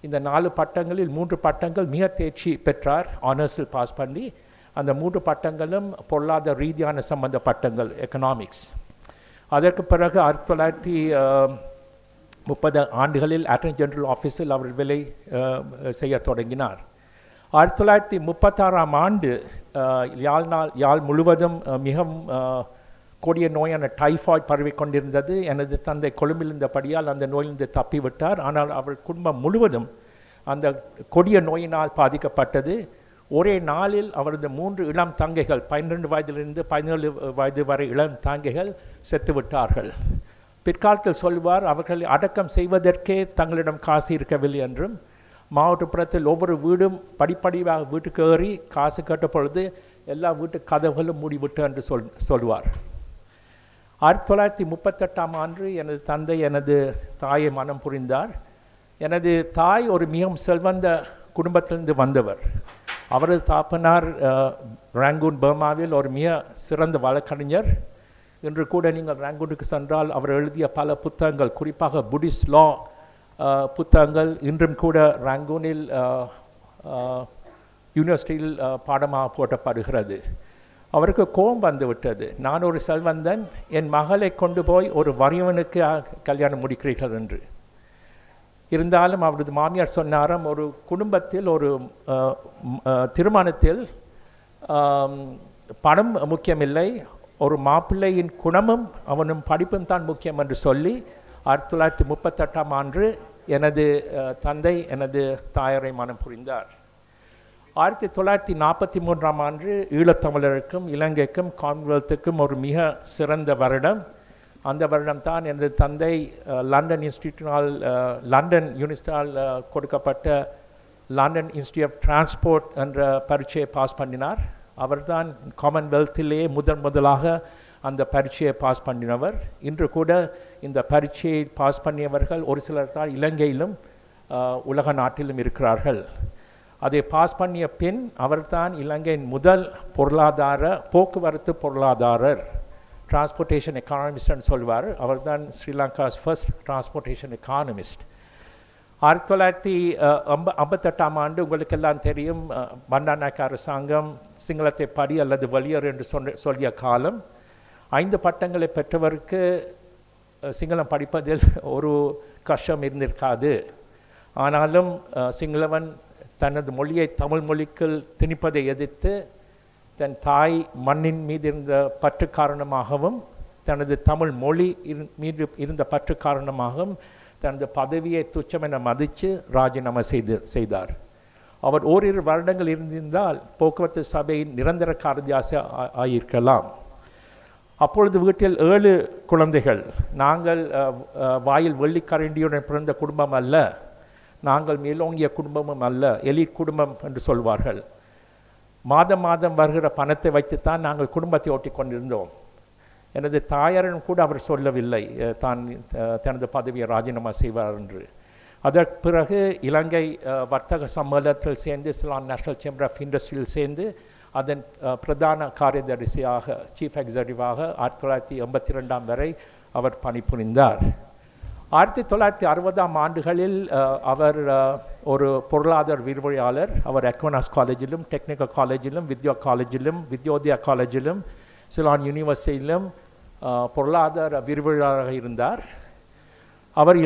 இந்த 4 பட்டங்களில் 3 பட்டங்கள் மிக தேர்ச்சி பெற்றார், ஆனர்ஸில் பாஸ் பண்ணி. அந்த 3 பட்டங்களும் பொருளாதார ரீதியான சம்பந்த பட்டங்கள், எக்கனாமிக்ஸ். அதற்கு பிறகு 1930 ஆண்டுகளில் அட்டர்னி ஜெனரல் ஆஃபீஸில் அவர் வேலை செய்ய தொடங்கினார். 1936 ஆண்டு யாழ் முழுவதும் மிகவும் கொடிய நோயான டைஃபாய்டு பரவி கொண்டிருந்தது. எனது தந்தை கொழும்பில் இருந்தபடியால் அந்த நோயிலிருந்து தப்பிவிட்டார். ஆனால் அவர் குடும்பம் முழுவதும் அந்த கொடிய நோயினால் பாதிக்கப்பட்டது. ஒரே நாளில் அவரது 3 இளம் தங்கைகள், 12 வயதிலிருந்து 17 வயது வரை இளம் தங்கைகள் செத்துவிட்டார்கள். பிற்காலத்தில் சொல்வார், அவர்களை அடக்கம் செய்வதற்கே தங்களிடம் காசு இருக்கவில்லை என்றும், மாவட்டப்புறத்தில் ஒவ்வொரு வீடும் படிப்படியாக வீட்டுக்கு ஏறி காசு கேட்ட பொழுது எல்லா வீட்டு கதவுகளும் மூடிவிட்டு என்று சொல்வார். 1938 ஆண்டு எனது தந்தை எனது தாயை மனம் புரிந்தார். எனது தாய் ஒரு மிகவும் செல்வந்த குடும்பத்திலிருந்து வந்தவர். அவரது தாப்பனார் ராங்கூன் பர்மாவில் ஒரு மிக சிறந்த வழக்கறிஞர். இன்று கூட நீங்கள் ராங்கூனுக்கு சென்றால் அவர் எழுதிய பல புத்தகங்கள், குறிப்பாக புத்திஸ்ட் லா புத்தகங்கள் இன்றும் கூட ராங்கூனில் யூனிவர்சிட்டியில் பாடமாக போட்டப்படுகிறது. அவருக்கு கோபம் வந்து விட்டது. நான் ஒரு செல்வந்தன், என் மகளை கொண்டு போய் ஒரு வறியவனுக்கு கல்யாணம் முடிக்கிறீர்கள் என்று. இருந்தாலும் அவரது மாமியார் சொன்னாராம், ஒரு குடும்பத்தில் ஒரு திருமணத்தில் பணம் முக்கியமில்லை, ஒரு மாப்பிள்ளையின் குணமும் அவனும் படிப்பும் தான் முக்கியம் என்று சொல்லி 1938 ஆண்டு எனது தந்தை எனது தாயாரை மனம் புரிந்தார். 1943 ஆண்டு ஈழத்தமிழருக்கும் இலங்கைக்கும் காமன்வெல்த்துக்கும் ஒரு மிக சிறந்த வருடம். அந்த வருடம் தான் எனது தந்தை லண்டன் யூனிவர்சிட்டியால் கொடுக்கப்பட்ட லண்டன் இன்ஸ்டியூட் ஆஃப் டிரான்ஸ்போர்ட் என்ற பரீட்சையை பாஸ் பண்ணினார். அவர்தான் காமன்வெல்த்திலேயே முதலாக அந்த பரீட்சையை பாஸ் பண்ணினவர். இன்று கூட இந்த பரீட்சையை பாஸ் பண்ணியவர்கள் ஒரு சிலர் தான் இலங்கையிலும் உலக நாட்டிலும் இருக்கிறார்கள். அதை பாஸ் பண்ணிய பின் அவர்தான் இலங்கையின் முதல் போக்குவரத்து பொருளாதாரர், டிரான்ஸ்போர்ட்டேஷன் எக்கானமிஸ்ட்னு சொல்வார். அவர்தான் ஸ்ரீலங்காஸ் ஃபர்ஸ்ட் டிரான்ஸ்போர்ட்டேஷன் எக்கானமிஸ்ட். 1958 ஆண்டு உங்களுக்கெல்லாம் தெரியும், பண்டாநாயக்க அரசாங்கம் சிங்களத்தை படி அல்லது வலியர் என்று சொல்லிய காலம். 5 பட்டங்களை பெற்றவருக்கு சிங்களம் படிப்பதில் ஒரு கஷ்டம் இருந்திருக்காது. ஆனாலும் சிங்களவன் தனது மொழியை தமிழ் மொழிக்கு திணிப்பதை எதிர்த்து தன் தாய் மண்ணின் மீது இருந்த பற்று காரணமாகவும் தனது தமிழ் மொழி மீது இருந்த பற்று காரணமாகவும் தனது பதவியை துச்சமென மதித்து ராஜினாமா செய்தார். அவர் ஓரிரு வருடங்கள் இருந்திருந்தால் போக்குவரத்து சபையின் நிரந்தர காரதியாசி ஆகியிருக்கலாம். அப்பொழுது வீட்டில் 7 குழந்தைகள். நாங்கள் வாயில் வெள்ளிக்கரண்டியுடன் பிறந்த குடும்பம் அல்ல, நாங்கள் மேலோங்கிய குடும்பமும் அல்ல, எலிட் குடும்பம் என்று சொல்வார்கள். மாதம் வருகிற பணத்தை வைத்துத்தான் நாங்கள் குடும்பத்தை ஓட்டி கொண்டிருந்தோம். எனது தாயாரிடம் கூட அவர் சொல்லவில்லை தான் தனது பதவியை ராஜினாமா செய்வார் என்று. அதற்கு பிறகு இலங்கை வர்த்தக சம்மேளனத்தில் சேர்ந்து சிலான் நேஷனல் சேம்பர் ஆஃப் இண்டஸ்ட்ரியில் சேர்ந்து அதன் பிரதான காரியதரிசியாக, சீஃப் எக்ஸிக்யூட்டிவாக 1982 வரை அவர் பணிபுரிந்தார். 1960 ஆண்டுகளில் அவர் ஒரு பொருளாதார விரிவுரையாளர். அவர் எக்வனாஸ் காலேஜிலும் டெக்னிக்கல் காலேஜிலும் வித்யோதயா காலேஜிலும் சிலான் யூனிவர்சிட்டியிலும் பொருளாதார விரிவுரையாளராக இருந்தார். அவர்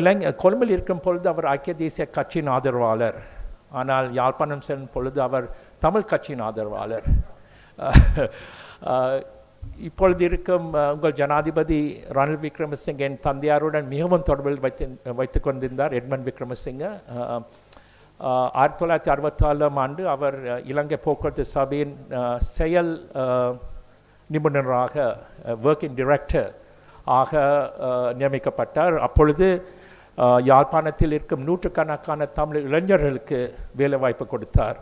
கொழும்பில் இருக்கும் பொழுது அவர் ஐக்கிய தேசிய கட்சியின் ஆதரவாளர். ஆனால் யாழ்ப்பாணம் செல்லும் பொழுது அவர் தமிழ் கட்சியின் ஆதரவாளர். இப்பொழுது இருக்கும் உங்கள் ஜனாதிபதி ரணில் விக்ரமசிங்கன் தந்தையாருடன் மிகவும் தொடர்பில் வைத்து கொண்டிருந்தார் எட்மண்ட் விக்ரமசிங்க. 1964 ஆண்டு அவர் இலங்கை போக்குவரத்து சபையின் செயல் நிபுணராக, ஒர்க்கிங் டைரக்டர் ஆக நியமிக்கப்பட்டார். அப்பொழுது யாழ்ப்பாணத்தில் இருக்கும் நூற்றுக்கணக்கான தமிழ் இளைஞர்களுக்கு வேலை வாய்ப்பு கொடுத்தார்.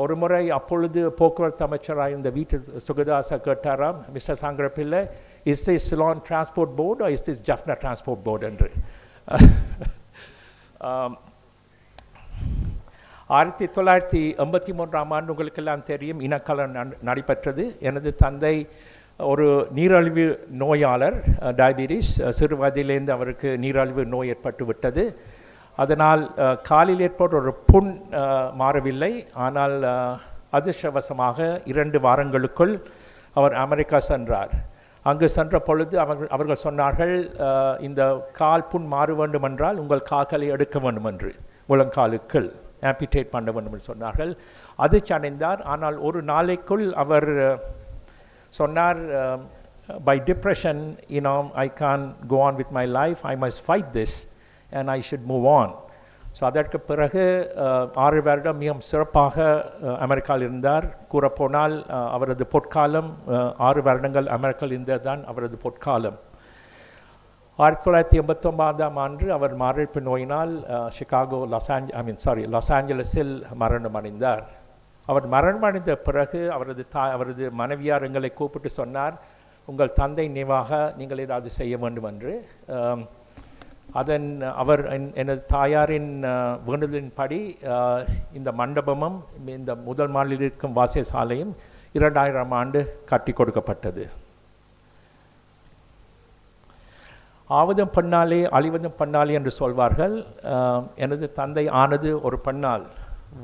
ஒரு முறை அப்பொழுது போக்குவரத்து அமைச்சராக இருந்த வீட்டு சுகதாசா கேட்டாராம், mister Sankarapillai, is this Ceylon transport board is this Jaffna transport board என்று. 1983ஆம் ஆண்டு உங்களுக்கெல்லாம் தெரியும், இனக்கலம் நடைபெற்றது. எனது தந்தை ஒரு நீரழிவு நோயாளர், டயபிட்டிஸ், சிறு வயதிலேருந்து அவருக்கு நீரழிவு நோய் ஏற்பட்டு விட்டது. அதனால் காலில் ஏற்பட்ட ஒரு புண் மாறவில்லை. ஆனால் அதிர்ஷ்டவசமாக 2 வாரங்களுக்குள் அவர் அமெரிக்கா சென்றார். அங்கு சென்ற பொழுது அவர்கள் சொன்னார்கள், இந்த கால் புண் மாற வேண்டும் என்றால் உங்கள் கால்களை எடுக்க வேண்டும் என்று, முழங்காலுக்குள் ஆம்பிடேட் பண்ண வேண்டும் என்று சொன்னார்கள். அதிர்ச்சி அடைந்தார். ஆனால் ஒரு நாளைக்குள் அவர் சொன்னார், by depression, I can't go on with my life, I must fight this and I should move on. So அதற்கு பிறகு 6 வருடம் மிகவும் சிறப்பாக அமெரிக்காவில் இருந்தார். கூறப்போனால் அவரது பொற்காலம் 6 வருடங்கள் அமெரிக்காவில் இருந்தது தான் அவரது பொற்காலம். 1989ஆம் ஆண்டு அவர் மாரடைப்பு நோயினால் சிகாகோ லாஸ் ஏஞ்சலஸில் மரணம் அடைந்தார். அவர் மரணமடைந்த பிறகு அவரது மனைவியார் எங்களை கூப்பிட்டு சொன்னார், உங்கள் தந்தை நினைவாக நீங்கள் ஏதாவது செய்ய வேண்டும் என்று. அவர் எனது தாயாரின் வேண்டுதலின்படி இந்த மண்டபமும் இந்த முதல் மாடியில் இருக்கும் வாசியசாலையும் 2000ஆம் ஆண்டு கட்டி கொடுக்கப்பட்டது. ஆவதும் பெண்ணாலே அழிவதும் பெண்ணாலே என்று சொல்வார்கள். எனது தந்தை ஆனது ஒரு பெண்ணால்,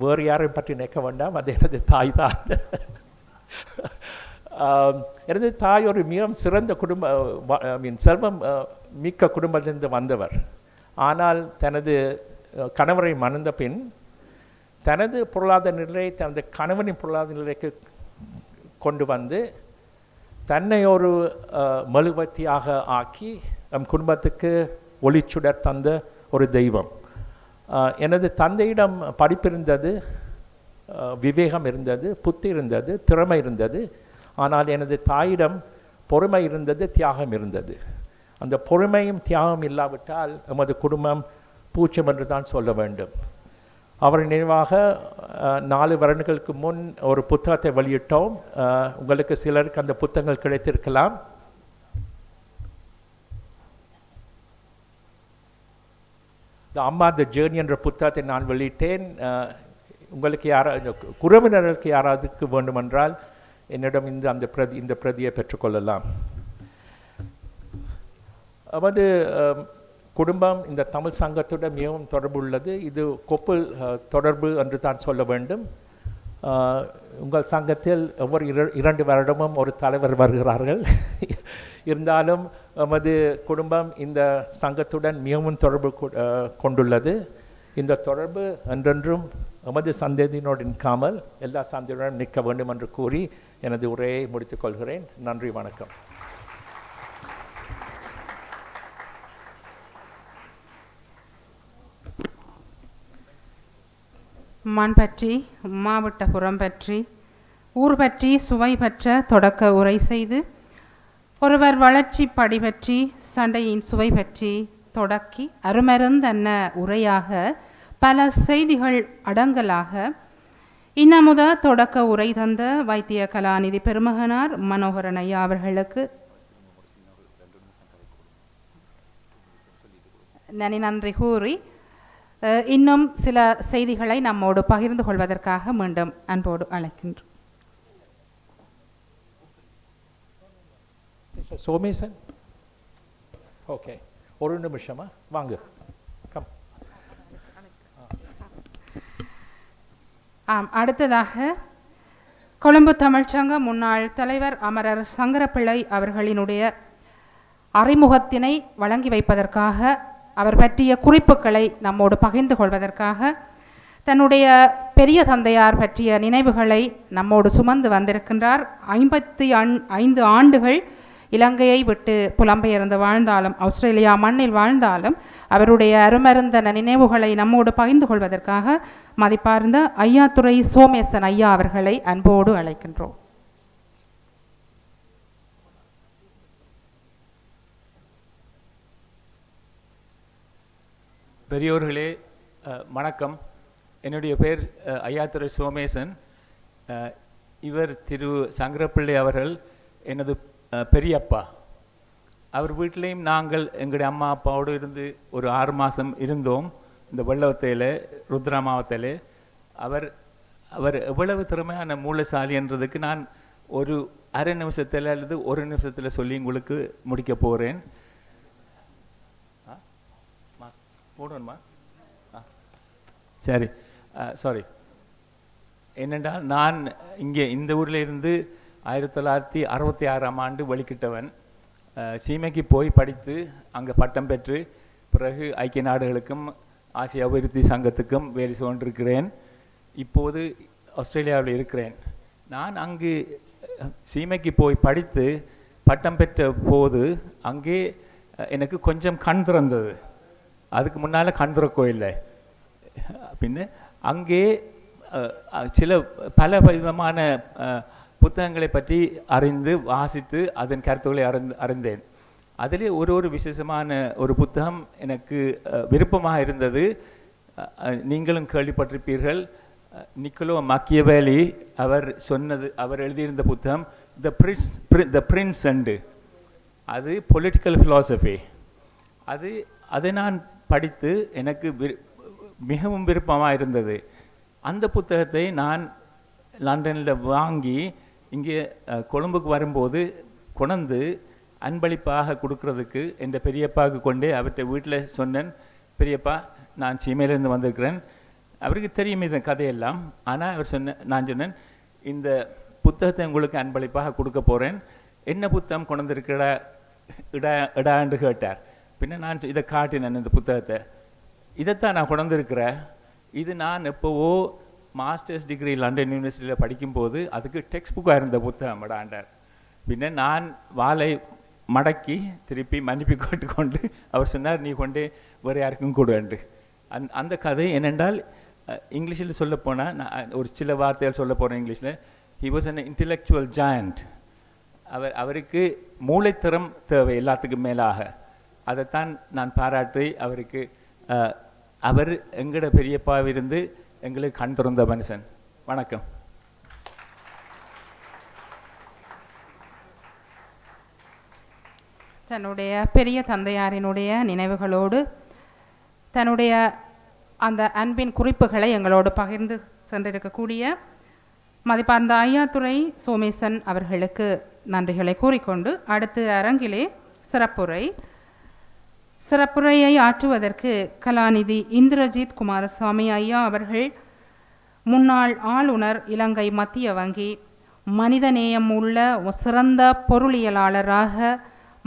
வேறு யாரையும் பற்றி நினைக்க வேண்டாம், அது எனது தாய் தான். எனது தாய் ஒரு மிகவும் சிறந்த செல்வம் மிக்க குடும்பத்திலிருந்து வந்தவர். ஆனால் தனது கணவரை மணந்த பின் தனது பொருளாதார நிலை தனது கணவனின் பொருளாதார நிலைக்கு கொண்டு வந்து தன்னை ஒரு மெழுகுவர்த்தியாக ஆக்கி நம் குடும்பத்துக்கு ஒளிச்சுடர் தந்த ஒரு தெய்வம். எனது தந்தையிடம் படிப்பு இருந்தது, விவேகம் இருந்தது, புத்தி இருந்தது, திறமை இருந்தது. ஆனால் எனது தாயிடம் பொறுமை இருந்தது, தியாகம் இருந்தது. அந்த பொறுமையும் தியாகம் இல்லாவிட்டால் எமது குடும்பம் பூச்சம் என்று தான் சொல்ல வேண்டும். அவர் நினைவாக 4 வருடங்களுக்கு முன் ஒரு புத்தகத்தை வெளியிட்டோம். உங்களுக்கு சிலருக்கு அந்த புத்தகங்கள் கிடைத்திருக்கலாம். அம்மா த ஜேர்னி என்ற புத்தகத்தை நான் வெளியிட்டேன். உங்களுக்கு உறவினர்களுக்கு யாராவதுக்கு வேண்டுமென்றால் என்னிடம் இந்த பிரதியை பெற்றுக்கொள்ளலாம். நமது குடும்பம் இந்த தமிழ் சங்கத்துடன் மிகவும் தொடர்பு உள்ளது. இது கொப்பு தொடர்பு என்று தான் சொல்ல வேண்டும். உங்கள் சங்கத்தில் ஒவ்வொரு 2 வருடமும் ஒரு தலைவர் வருகிறார்கள். இருந்தாலும் நமது குடும்பம் இந்த சங்கத்துடன் மிகவும் தொடர்பு கொண்டுள்ளது. இந்த தொடர்பு என்றென்றும் நமது சந்ததியினோடு நிற்காமல் எல்லா சந்ததியுடன் நிற்க வேண்டும் என்று கூறி எனது உரையை முடித்துக் கொள்கிறேன். நன்றி, வணக்கம். மண் பற்றி, மாவட்டபுரம் பற்றி, ஊர் பற்றி சுவை பற்ற தொடக்க உரை செய்து, ஒருவர் வளர்ச்சி படி பற்றி, சண்டையின் சுவை பற்றி தொடக்கி அருமருந்தன்ன உரையாக பல செய்திகள் அடங்கலாக இன்னமுத தொடக்க உரை தந்த வைத்திய கலாநிதி பெருமகனார் மனோகரன் ஐயா அவர்களுக்கு நன்றி கூறி இன்னும் சில செய்திகளை நம்மோடு பகிர்ந்து கொள்வதற்காக மீண்டும் அன்போடு அழைக்கின்றோம். சோமேசன், ஓகே, ஒரு நிமிஷமா வாங்க. அடுத்ததாக கொழும்பு தமிழ்ச்சங்க முன்னாள் தலைவர் அமரர் சங்கரப்பிள்ளை அவர்களினுடைய அறிமுகத்தினை வழங்கி வைப்பதற்காக, அவர் பற்றிய குறிப்புகளை நம்மோடு பகிர்ந்து கொள்வதற்காக, தன்னுடைய பெரிய தந்தையார் பற்றிய நினைவுகளை நம்மோடு சுமந்து வந்திருக்கின்றார். 55 ஆண்டுகள் இலங்கையை விட்டு புலம்பெயர்ந்து வாழ்ந்தாலும், ஆஸ்திரேலியா மண்ணில் வாழ்ந்தாலும், அவருடைய அருமருந்தன நினைவுகளை நம்மோடு பகிர்ந்து கொள்வதற்காக மதிப்பார்ந்த ஐயாத்துறை சோமேசன் ஐயா அவர்களை அன்போடு அழைக்கின்றோம். பெரியோர்களே வணக்கம். என்னுடைய பேர் ஐயாத்துரை சோமேசன். இவர் திரு சங்கரப்பிள்ளை அவர்கள் எனது பெரியப்பா. அவர் வீட்டிலையும் நாங்கள் எங்களுடைய அம்மா அப்பாவோடு இருந்து ஒரு 6 மாதம் இருந்தோம். இந்த வெள்ளவத்தையில் ருத்ரா மாவட்டத்தில் அவர் அவர் எவ்வளவு திறமையான மூலசாலி என்றதுக்கு நான் ஒரு அரை நிமிஷத்தில் அல்லது ஒரு நிமிஷத்தில் சொல்லி உங்களுக்கு முடிக்க போகிறேன். போடணுமா? சரி, சாரி. என்னென்றால் நான் இங்கே இந்த ஊரில் இருந்து 1966ஆம் ஆண்டு வெளிக்கிட்டவன். சீமைக்கு போய் படித்து அங்கே பட்டம் பெற்று பிறகு ஐக்கிய நாடுகளுக்கும் ஆசிய அபிவிருத்தி சங்கத்துக்கும் வேலை கொண்டிருக்கிறேன். இப்போது ஆஸ்திரேலியாவில் இருக்கிறேன். நான் அங்கு சீமைக்கு போய் படித்து பட்டம் பெற்ற போது அங்கே எனக்கு கொஞ்சம் கண் திறந்தது. அதுக்கு முன்னால் கண் திறக்கோ இல்லை. பின்ன அங்கே சில பல விதமான புத்தகங்களை பற்றி அறிந்து வாசித்து அதன் கருத்துக்களை அறிந்தேன். அதிலே ஒரு விசேஷமான ஒரு புத்தகம் எனக்கு விருப்பமாக இருந்தது. நீங்களும் கேள்விப்பட்டிருப்பீர்கள். நிக்கோலோ மக்கியவேலி அவர் சொன்னது, அவர் எழுதியிருந்த புத்தகம் த பிரின்ஸ் அண்டு, அது பொலிட்டிக்கல் ஃபிலாசபி. அதை நான் படித்து எனக்கு மிகவும் விருப்பமாக இருந்தது. அந்த புத்தகத்தை நான் லண்டனில் வாங்கி இங்கே கொழும்புக்கு வரும்போது கொண்டு அன்பளிப்பாக கொடுக்கறதுக்கு என் பெரியப்பாவுக்கு கொண்டே அவர்கிட்ட வீட்டில் சொன்னேன். பெரியப்பா, நான் சீமையிலேருந்து வந்திருக்கிறேன். அவருக்கு தெரியும் இந்த கதையெல்லாம். ஆனால் நான் சொன்னேன், இந்த புத்தகத்தை உங்களுக்கு அன்பளிப்பாக கொடுக்க போகிறேன். என்ன புத்தகம் கொண்டிருக்கிற இடான்னு கேட்டார். பின்ன நான் இதை காட்டினேன். இந்த புத்தகத்தை இதைத்தான் நான் கொண்டிருக்கிறேன். இது நான் எப்போவோ மாஸ்டர்ஸ் டிகிரி லண்டன் யூனிவர்சிட்டியில் படிக்கும்போது அதுக்கு டெக்ஸ்ட் புக்காக இருந்த புத்தகம் இடாண்டார். பின்ன நான் வாளை மடக்கி திருப்பி மன்னிப்பு கேட்டுக்கொண்டு அவர் சொன்னார், நீ கொண்டு வேறு யாருக்கும் கொடுண்டு. அந்த கதை என்னென்றால், இங்கிலீஷில் சொல்லப்போனால் நான் ஒரு சில வார்த்தைகள் சொல்ல போகிறேன் இங்கிலீஷில். He was an intellectual giant. அவருக்கு மூளைத்திறம் தேவை எல்லாத்துக்கும் மேலாக. அதைத்தான் நான் பாராட்டி அவருக்கு, அவர் எங்களோட பெரியப்பாவிருந்து எங்களுக்கு கண் திறந்த மனுஷன். வணக்கம். தன்னுடைய பெரிய தந்தையாரினுடைய நினைவுகளோடு தன்னுடைய அந்த அன்பின் குறிப்புகளை எங்களோடு பகிர்ந்து சென்றிருக்கக்கூடிய மதிப்பார்ந்த ஐயாத்துரை சோமேசன் அவர்களுக்கு நன்றிகளை கூறிக்கொண்டு, அடுத்து அரங்கிலே சிறப்புரையை ஆற்றுவதற்கு கலாநிதி இந்திரஜித் குமாரசாமி ஐயா அவர்கள், முன்னாள் ஆளுநர், இலங்கை மத்திய வங்கி, மனிதநேயம் உள்ள சிறந்த பொருளியலாளராக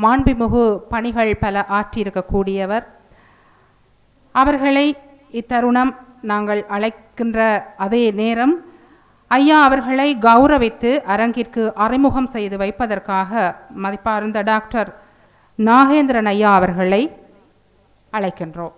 மாண்புமிகு பணிகள் பல ஆற்றியிருக்கக்கூடியவர். அவர்களை இத்தருணம் நாங்கள் அழைக்கின்ற அதே நேரம் ஐயா அவர்களை கௌரவித்து அரங்கிற்கு அறிமுகம் செய்து வைப்பதற்காக மதிப்பார்ந்த டாக்டர் நாகேந்திரன் ஐயா அவர்களை அழைக்கின்றோம்.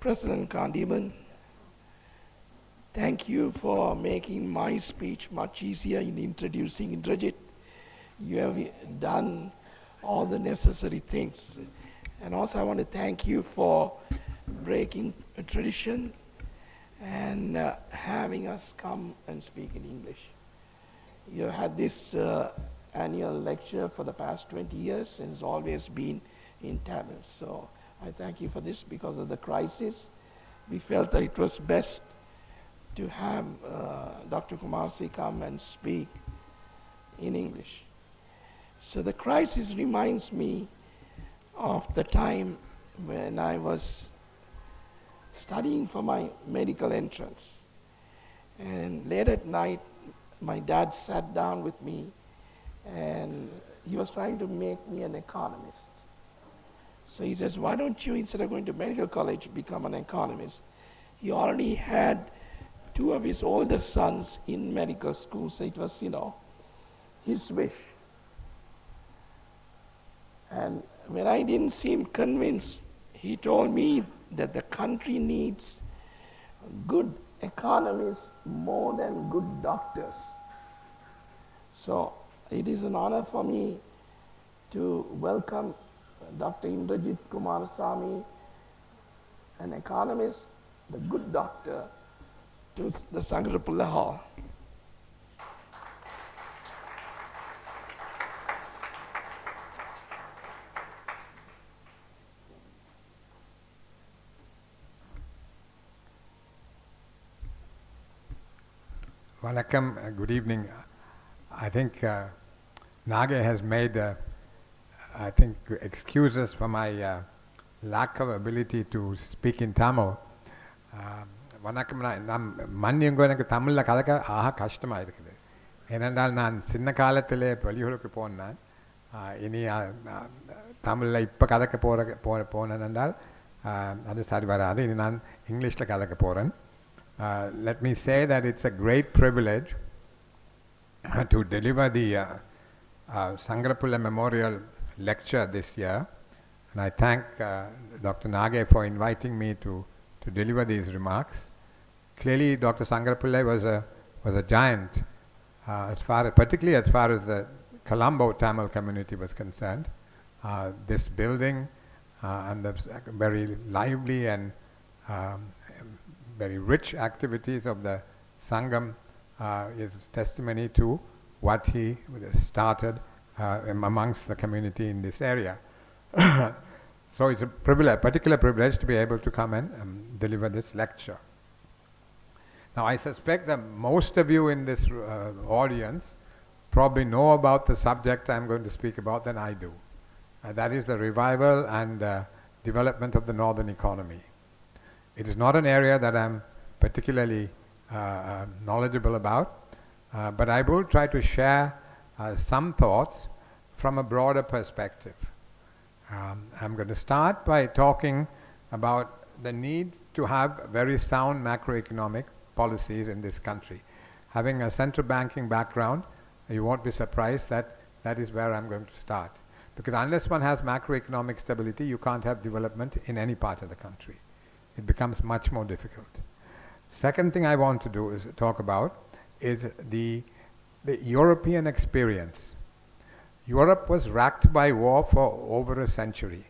President Kandiman, thank you for making my speech much easier in introducing Indrajit. You have done all the necessary things. And also I want to thank you for breaking a tradition and having us come and speak in English. You had this annual lecture for the past 20 years and it's always been in Tamil. So I thank you for this. Because of the crisis, we felt that it was best to have Dr. Kumarsi come and speak in English. So the crisis reminds me of the time when I was studying for my medical entrance. And late at night, my dad sat down with me and he was trying to make me an economist. So he says, why don't you, instead of going to medical college, become an economist? He already had two of his older sons in medical school, so it was, his wish. And when I didn't seem convinced, he told me that the country needs good economists more than good doctors. So it is an honor for me to welcome Dr. Indrajit Kumarasamy, an economist, the good doctor, to the Sangarapillai Hall. Welcome, good evening. I think Nage has made, excuses for my lack of ability to speak in Tamil. வணக்கம். நான் மன்னியுங்க, எனக்கு தமிழில் கதைக்க கஷ்டமாக இருக்குது. ஏனென்றால் நான் சின்ன காலத்திலே வெளியூருக்கு போனேன். இனி தமிழில் இப்போ கதைக்க போனேன் என்றால் அது சரி வராது. இனி நான் இங்கிலீஷில் கதைக்க போகிறேன். Let me say that it's a great privilege to deliver the SANGARAPILLAI Memorial lecture this year, and I thank Dr. Nage for inviting me to deliver these remarks. Clearly, Dr. Sangarapillai was a giant, particularly as far as the Colombo Tamil community was concerned. This building and the very lively and very rich activities of the Sangam is testimony to what he started amongst the community in this area. So it's a privilege, particular privilege to be able to come and deliver this lecture. Now I suspect that most of you in this audience probably know about the subject I'm going to speak about than I do. That is the revival and development of the northern economy. It is not an area that I'm particularly knowledgeable about, but I will try to share some thoughts from a broader perspective. I'm going to start by talking about the need to have very sound macroeconomic policies in this country. Having a central banking background, you won't be surprised that that is where I'm going to start. Because unless one has macroeconomic stability, you can't have development in any part of the country. It becomes much more difficult. Second thing I want to do is talk about is the European experience. Europe was racked by war for over a century.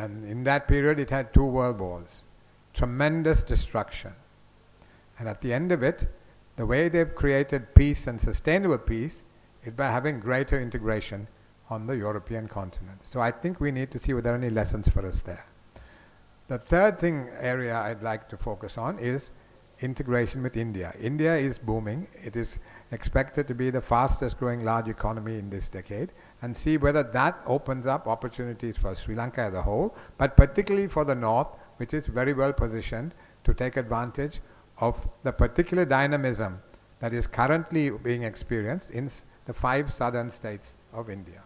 And in that period it had 2 world wars, tremendous destruction. And at the end of it, the way they've created peace and sustainable peace is by having greater integration on the European continent. So I think we need to see whether there are any lessons for us there. The third area I'd like to focus on is integration with India. India is booming. It is expected to be the fastest growing large economy in this decade, and see whether that opens up opportunities for Sri Lanka as a whole, but particularly for the north, which is very well positioned to take advantage of the particular dynamism that is currently being experienced in the 5 southern states of India.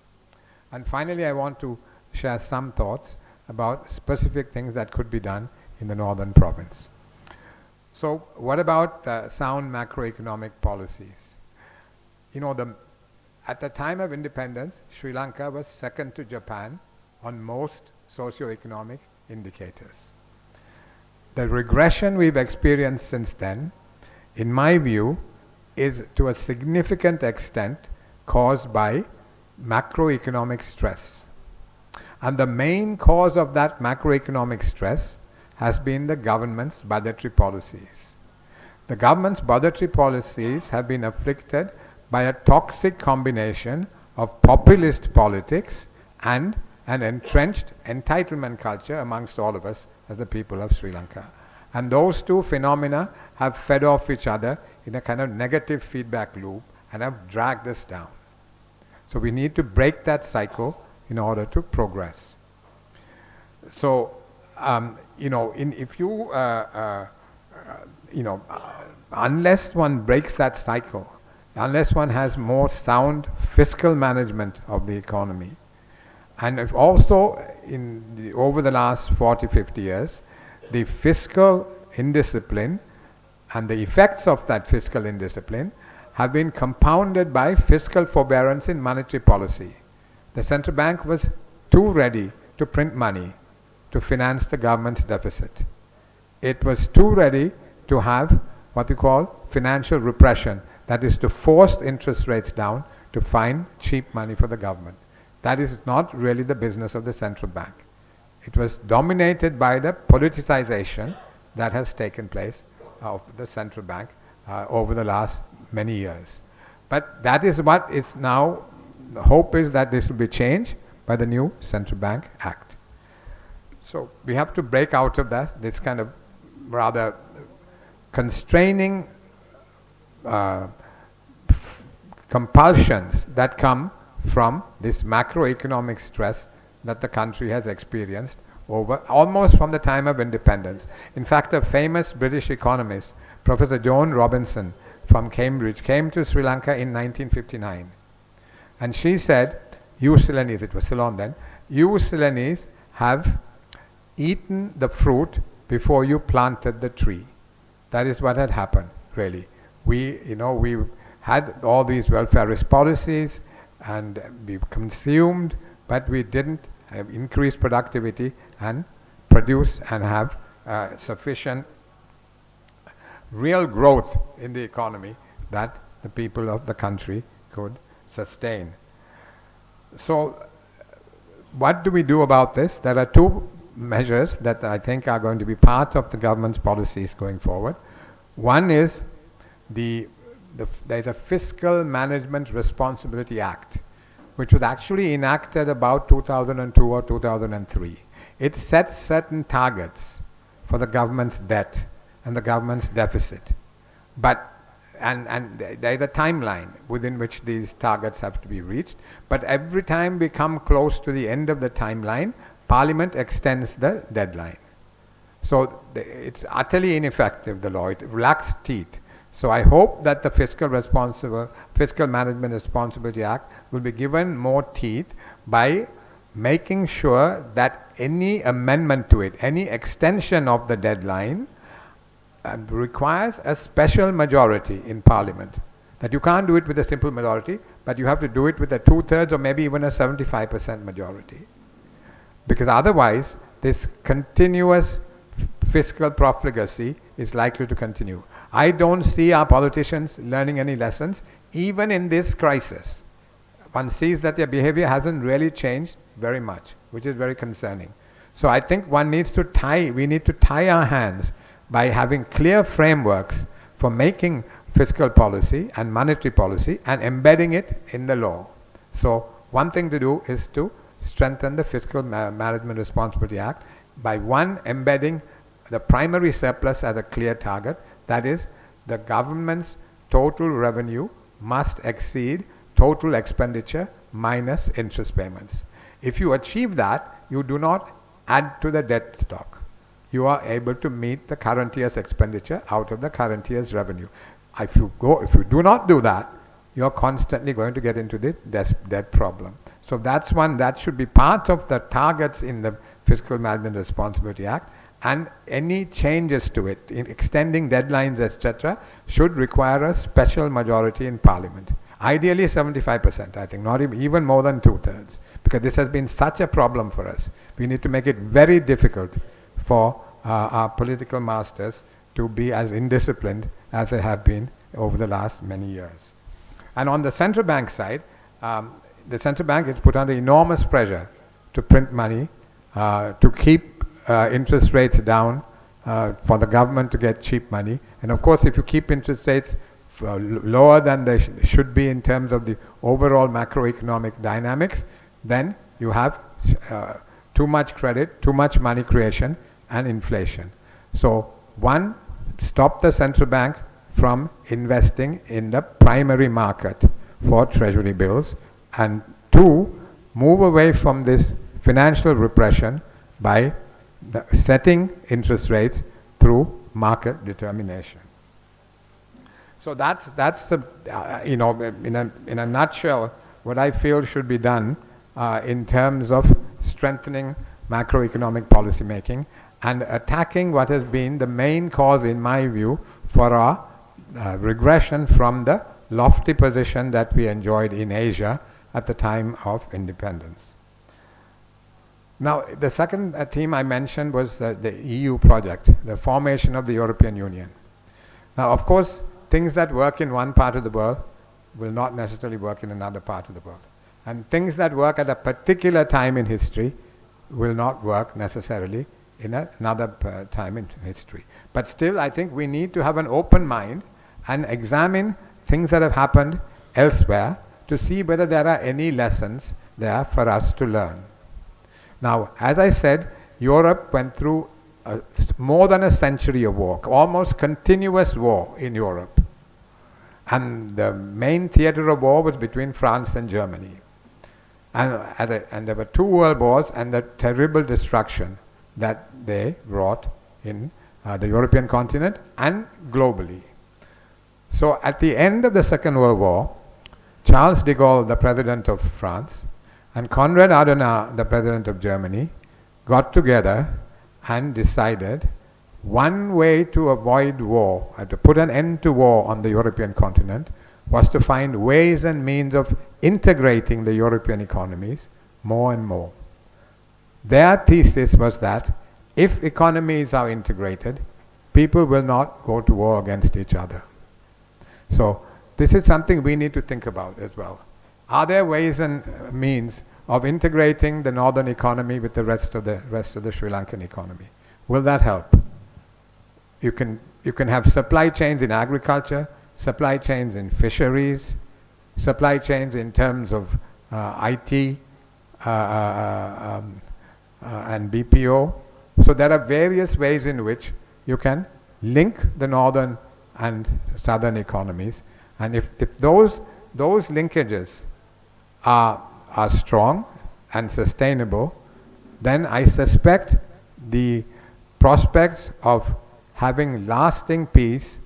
And finally, I want to share some thoughts about specific things that could be done in the northern province. So what about sound macroeconomic policies? At the time of independence, Sri Lanka was second to Japan on most socio-economic indicators. The regression we've experienced since then, in my view, is to a significant extent caused by macroeconomic stress. And the main cause of that macroeconomic stress has been the government's budgetary policies. The government's budgetary policies have been afflicted by a toxic combination of populist politics and an entrenched entitlement culture amongst all of us as the people of Sri Lanka. And those 2 phenomena have fed off each other in a kind of negative feedback loop and have dragged us down. So we need to break that cycle in order to progress. So, unless one breaks that cycle, unless one has more sound fiscal management of the economy, And also, over the last 40, 50 years, the fiscal indiscipline and the effects of that fiscal indiscipline have been compounded by fiscal forbearance in monetary policy. The central bank was too ready to print money to finance the government's deficit. It was too ready to have what we call financial repression, that is to force interest rates down to find cheap money for the government. That is not really the business of the central bank. It was dominated by the politicization that has taken place of the central bank over the last many years. But that is what is now, the hope is that this will be changed by the new Central Bank Act. So we have to break out of that, this kind of rather constraining compulsions that come from this macroeconomic stress that the country has experienced over almost from the time of independence. In fact, a famous British economist, Professor Joan Robinson from Cambridge, came to Sri Lanka in 1959. And she said, you Ceylonese, it was Ceylon then, you Ceylonese have eaten the fruit before you planted the tree. That is what had happened, really. We had all these welfarist policies and we consumed, but we didn't have increased productivity and produce and have sufficient real growth in the economy that the people of the country could sustain. So what do we do about this? There are two measures that I think are going to be part of the government's policies going forward. One is there's a Fiscal Management Responsibility Act, which was actually enacted about 2002 or 2003. It sets certain targets for the government's debt and the government's deficit. And there's a timeline within which these targets have to be reached. But every time we come close to the end of the timeline, Parliament extends the deadline. So it's utterly ineffective, the law. It lacks teeth. So I hope that the Fiscal Management Responsibility Act will be given more teeth by making sure that any amendment to it, any extension of the deadline, requires a special majority in Parliament. That you can't do it with a simple majority, but you have to do it with a 2/3 or maybe even a 75% majority. Because otherwise, this continuous fiscal profligacy is likely to continue. I don't see our politicians learning any lessons, even in this crisis. One sees that their behavior hasn't really changed very much, which is very concerning. So I think we need to tie our hands by having clear frameworks for making fiscal policy and monetary policy and embedding it in the law. So one thing to do is to strengthen the Fiscal Management Responsibility Act by embedding the primary surplus as a clear target. That is, the government's total revenue must exceed total expenditure minus interest payments. If you achieve that, you do not add to the debt stock. You are able to meet the current year's expenditure out of the current year's revenue. If you do not do that, you are constantly going to get into the debt problem. So that's one that should be part of the targets in the Fiscal Management Responsibility Act, and any changes to it, in extending deadlines, etc., should require a special majority in Parliament. Ideally 75%, I think, not even more than 2/3, because this has been such a problem for us. We need to make it very difficult for our political masters to be as indisciplined as they have been over the last many years. And on the central bank side, the central bank is put under enormous pressure to print money, to keep interest rates down, for the government to get cheap money. And of course, if you keep interest rates lower than they should be in terms of the overall macroeconomic dynamics, then you have too much credit, too much money creation, and inflation. So one, stop the central bank from investing in the primary market for treasury bills, and two, move away from this financial repression by setting interest rates through market determination. So that's in a nutshell what I feel should be done in terms of strengthening macroeconomic policy making and attacking what has been the main cause, in my view, for our regression from the lofty position that we enjoyed in Asia at the time of independence. Now, the second theme I mentioned was the EU project, the formation of the European Union. Now, of course, things that work in one part of the world will not necessarily work in another part of the world. And things that work at a particular time in history will not work necessarily in another time in history. But still, I think we need to have an open mind and examine things that have happened elsewhere to see whether there are any lessons there for us to learn. Now, as I said, Europe went through more than a century of war, almost continuous war in Europe. And the main theater of war was between France and Germany. And there were two world wars and the terrible destruction that they wrought in the European continent and globally. So at the end of the Second World War, Charles de Gaulle, the president of France, and Konrad Adenauer, the president of Germany, got together and decided one way to avoid war, to put an end to war on the European continent, was to find ways and means of integrating the European economies more and more. Their thesis was that if economies are integrated, people will not go to war against each other. So this is something we need to think about as well. Are there ways and means of integrating the northern economy with the rest of the Sri Lankan economy? Will that help? You can have supply chains in agriculture, supply chains in fisheries, supply chains in terms of IT and BPO. So there are various ways in which you can link the northern and southern economies, and if those linkages are strong and sustainable, then I suspect the prospects of having lasting peace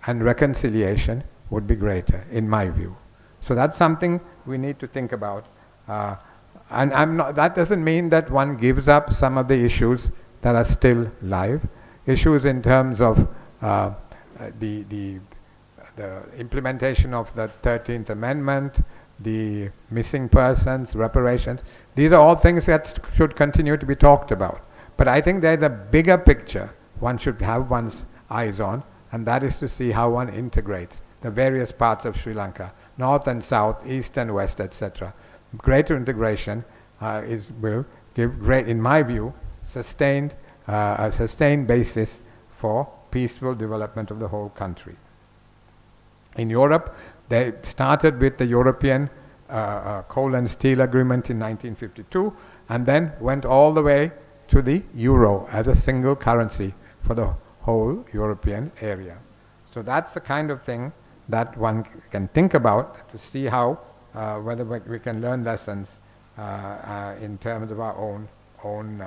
and reconciliation would be greater, in my view. So that's something we need to think about. And that doesn't mean that one gives up some of the issues that are still live. Issues in terms of the implementation of the 13th Amendment, the missing persons, reparations. These are all things that should continue to be talked about. But I think there's a bigger picture one should have one's eyes on, and that is to see how one integrates the various parts of Sri Lanka, north and south, east and west, etc. Greater integration will give great, in my view, a sustained basis for peaceful development of the whole country. In Europe, they started with the European Coal and Steel Agreement in 1952 and then went all the way to the euro as a single currency for the whole European area. So that's the kind of thing that one can think about to see how whether we can learn lessons in terms of our own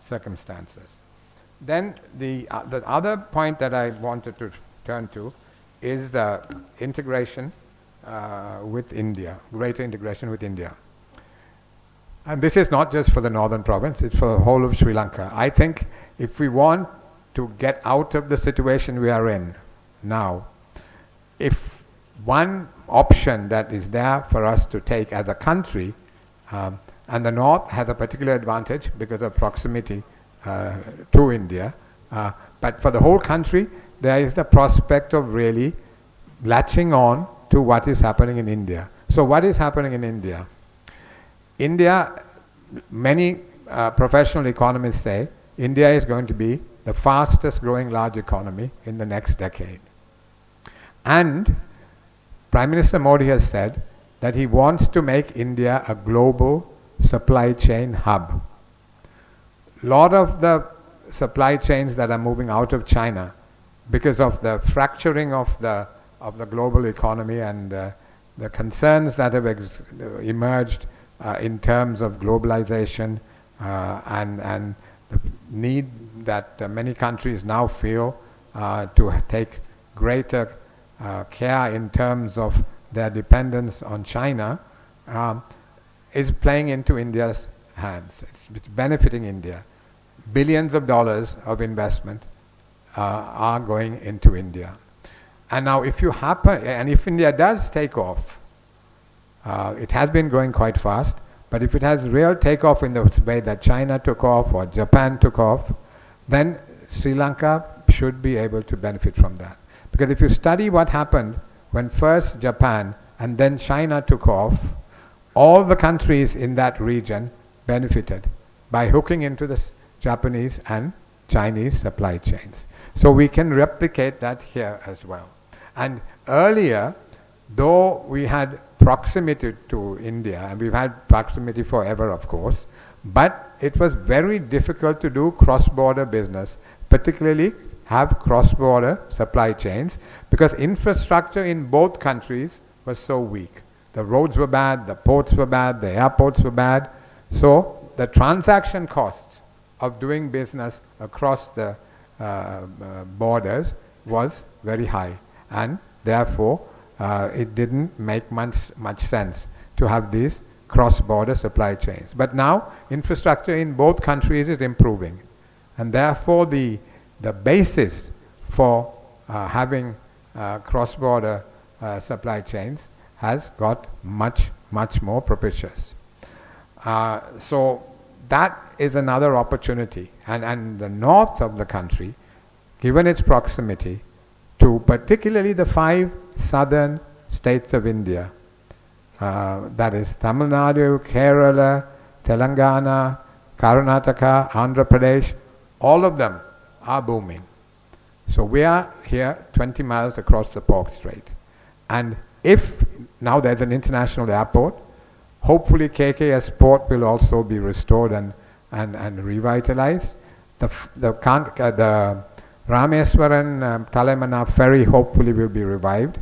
circumstances. Then the other point that I wanted to turn to is integration with India, greater integration with India. And this is not just for the northern province, it's for the whole of Sri Lanka. I think if we want to get out of the situation we are in now, if one option that is there for us to take as a country, and the north has a particular advantage because of proximity to India, but for the whole country, there is the prospect of really latching on to what is happening in India. So what is happening in India? India, many professional economists say, India is going to be the fastest growing large economy in the next decade. And Prime Minister Modi has said that he wants to make India a global supply chain hub. A lot of the supply chains that are moving out of China because of the fracturing of the global economy and the concerns that have emerged in terms of globalization and the need that many countries now feel to take greater care in terms of their dependence on China, is playing into India's hands. It's benefiting India. Billions of dollars of investment are going into India. And now if if India does take off, it has been growing quite fast, but if it has real takeoff in the way that China took off or Japan took off, then Sri Lanka should be able to benefit from that. Because if you study what happened when first Japan and then China took off, all the countries in that region benefited by hooking into the Japanese and Chinese supply chains. So we can replicate that here as well. And earlier, though we had proximity to India, and we've had proximity forever, of course, but it was very difficult to do cross-border business, particularly have cross-border supply chains, because infrastructure in both countries was so weak. The roads were bad, the ports were bad, the airports were bad. So the transaction costs of doing business across the borders was very high, and therefore it didn't make much sense to have these cross-border supply chains. But now infrastructure in both countries is improving, and therefore the basis for having cross-border supply chains has got much more propitious. So that is another opportunity, and the north of the country, given its proximity to particularly the 5 southern states of India, that is Tamil Nadu, Kerala, Telangana, Karnataka, Andhra Pradesh, all of them are booming. So we are here 20 miles across the Pork Strait. And if now there's an international airport, hopefully KKS port will also be restored and revitalized. The Rameswaran Talemana ferry hopefully will be revived,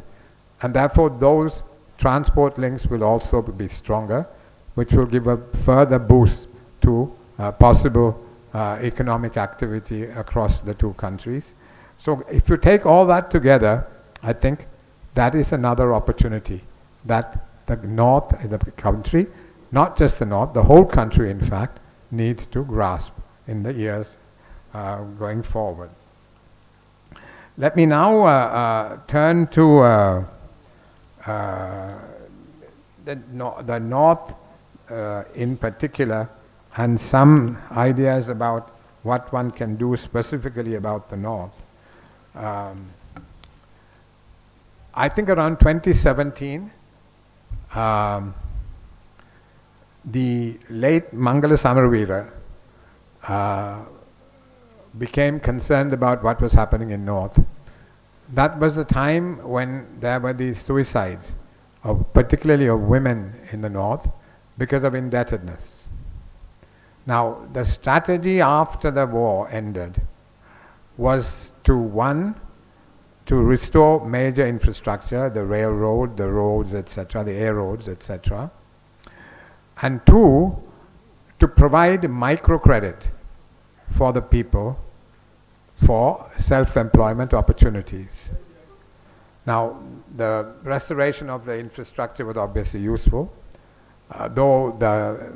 and therefore those transport links will also be stronger, which will give a further boost to possible economic activity across the two countries. So if you take all that together, I think that is another opportunity that the north of the country, not just the north, the whole country in fact, needs to grasp in the years going forward. Let me now turn to the north in particular, and some ideas about what one can do specifically about the north. I think around 2017, the late Mangala Samarveera became concerned about what was happening in north. That was the time when there were these suicides, particularly of women in the north, because of indebtedness. Now, the strategy after the war ended was to restore major infrastructure, the railroad, the roads, etc., the air roads, etc., and 2, to provide microcredit for the people for self-employment opportunities. Now, the restoration of the infrastructure was obviously useful, though the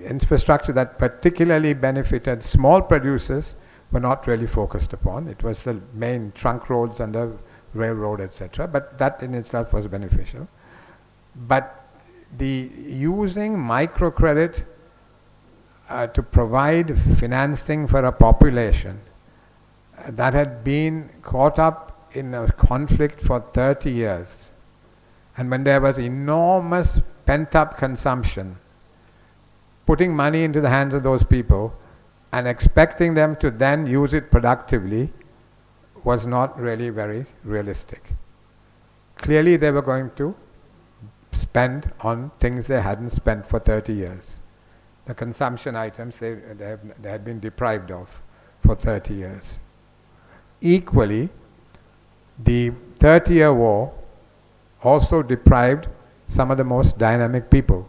infrastructure that particularly benefited small producers were not really focused upon. It was the main trunk roads and the railroad, etc., but that in itself was beneficial. But the using microcredit to provide financing for a population that had been caught up in a conflict for 30 years, and when there was enormous pent-up consumption, putting money into the hands of those people and expecting them to then use it productively was not really very realistic. Clearly they were going to spend on things they hadn't spent for 30 years. The consumption items they had been deprived of for 30 years. Equally, the 30-year war also deprived some of the most dynamic people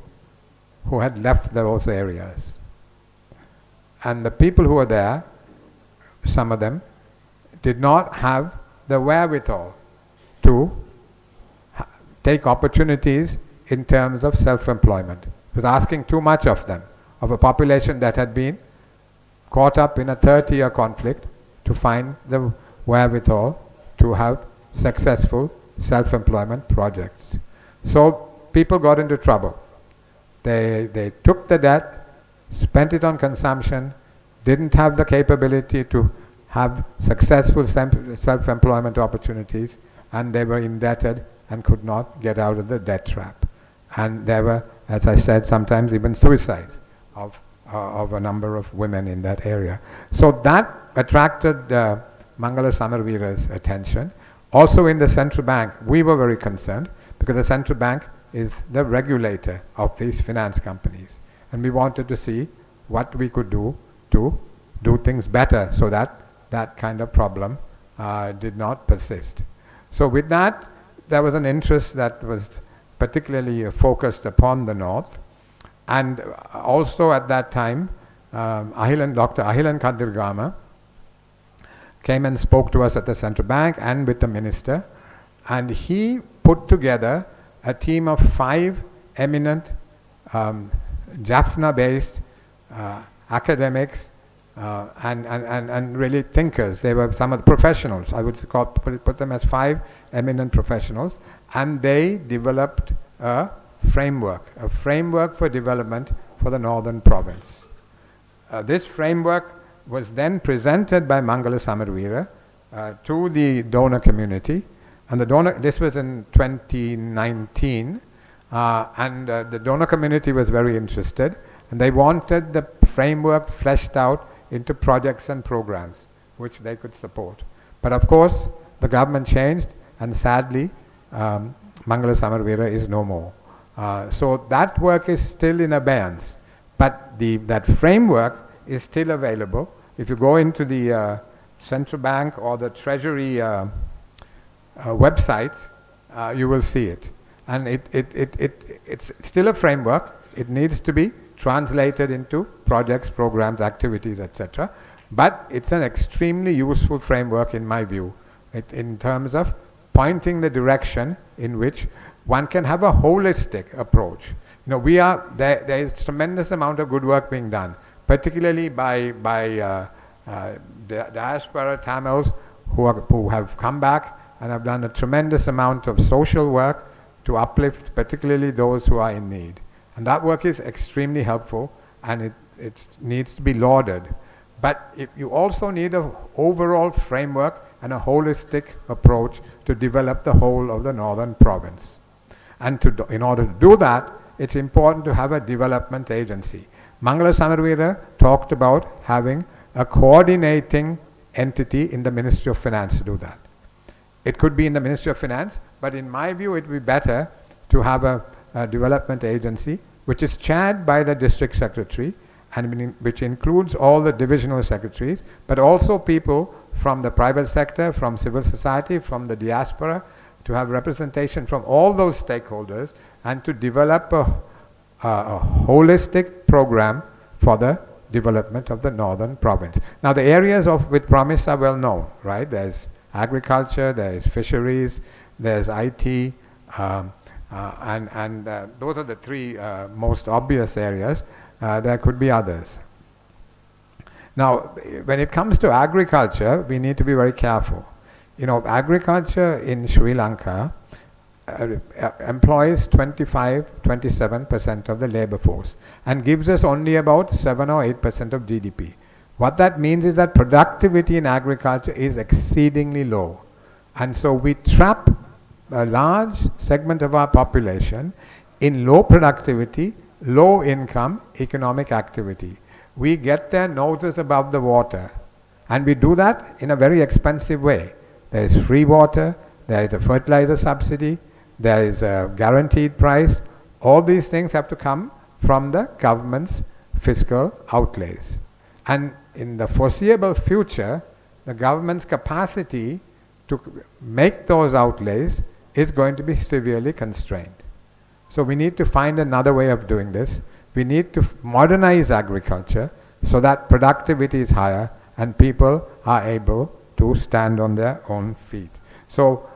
who had left those areas. And the people who were there, some of them, did not have the wherewithal to take opportunities in terms of self-employment. It was asking too much of them, of a population that had been caught up in a 30-year conflict, to find the wherewithal to have successful self-employment projects. So people got into trouble. They took the debt, spent it on consumption, didn't have the capability to have successful self-employment opportunities, and they were indebted and could not get out of the debt trap. And there were, as I said, sometimes even suicides of a number of women in that area. So that attracted Mangala Samarveera's attention. Also in the central bank, we were very concerned, because the central bank is the regulator of these finance companies. And we wanted to see what we could do to do things better, so that that kind of problem did not persist. So with that, there was an interest that was particularly focused upon the north. And also at that time, Dr. Ahilan Kadirgama came and spoke to us at the central bank and with the minister, and he put together a team of 5 eminent Jaffna-based academics and really thinkers. They were some of the professionals. I would put them as 5 eminent professionals, and they developed a framework for development for the northern province. This framework was then presented by Mangala Samarveera to the donor community, and this was in 2019, and the donor community was very interested, and they wanted the framework fleshed out into projects and programs which they could support. But of course, the government changed, and sadly, Mangala Samarveera is no more. So that work is still in abeyance, but that framework is still available. If you go into the central bank or the treasury websites, you will see it. And it's still a framework. It needs to be translated into projects, programs, activities, etc. But it's an extremely useful framework in my view, in terms of pointing the direction in which one can have a holistic approach. You know, there is tremendous amount of good work being done, particularly by diaspora Tamils who have come back and have done a tremendous amount of social work to uplift particularly those who are in need. And that work is extremely helpful, and it needs to be lauded. But you also need an overall framework and a holistic approach to develop the whole of the northern province. And in order to do that, it's important to have a development agency. Mangala Samarveera talked about having a coordinating entity in the Ministry of Finance to do that. It could be in the Ministry of Finance, but in my view it would be better to have a development agency which is chaired by the district secretary, and which includes all the divisional secretaries, but also people from the private sector, from civil society, from the diaspora, to have representation from all those stakeholders, and to develop a holistic program for the development of the northern province. Now the areas with promise are well known, right? There's agriculture, there's fisheries, there's IT, and those are the 3 most obvious areas. There could be others. Now, when it comes to agriculture, we need to be very careful. You know, agriculture in Sri Lanka employs 27% of the labor force and gives us only about 7 or 8% of GDP. What that means is that productivity in agriculture is exceedingly low. And so we trap a large segment of our population in low productivity, low income economic activity. We get their noses above the water, and we do that in a very expensive way. There is free water, there is a fertilizer subsidy, there is a guaranteed price. All these things have to come from the government's fiscal outlays. And in the foreseeable future, the government's capacity to make those outlays is going to be severely constrained. So we need to find another way of doing this. We need to modernize agriculture so that productivity is higher and people are able to stand on their own feet. So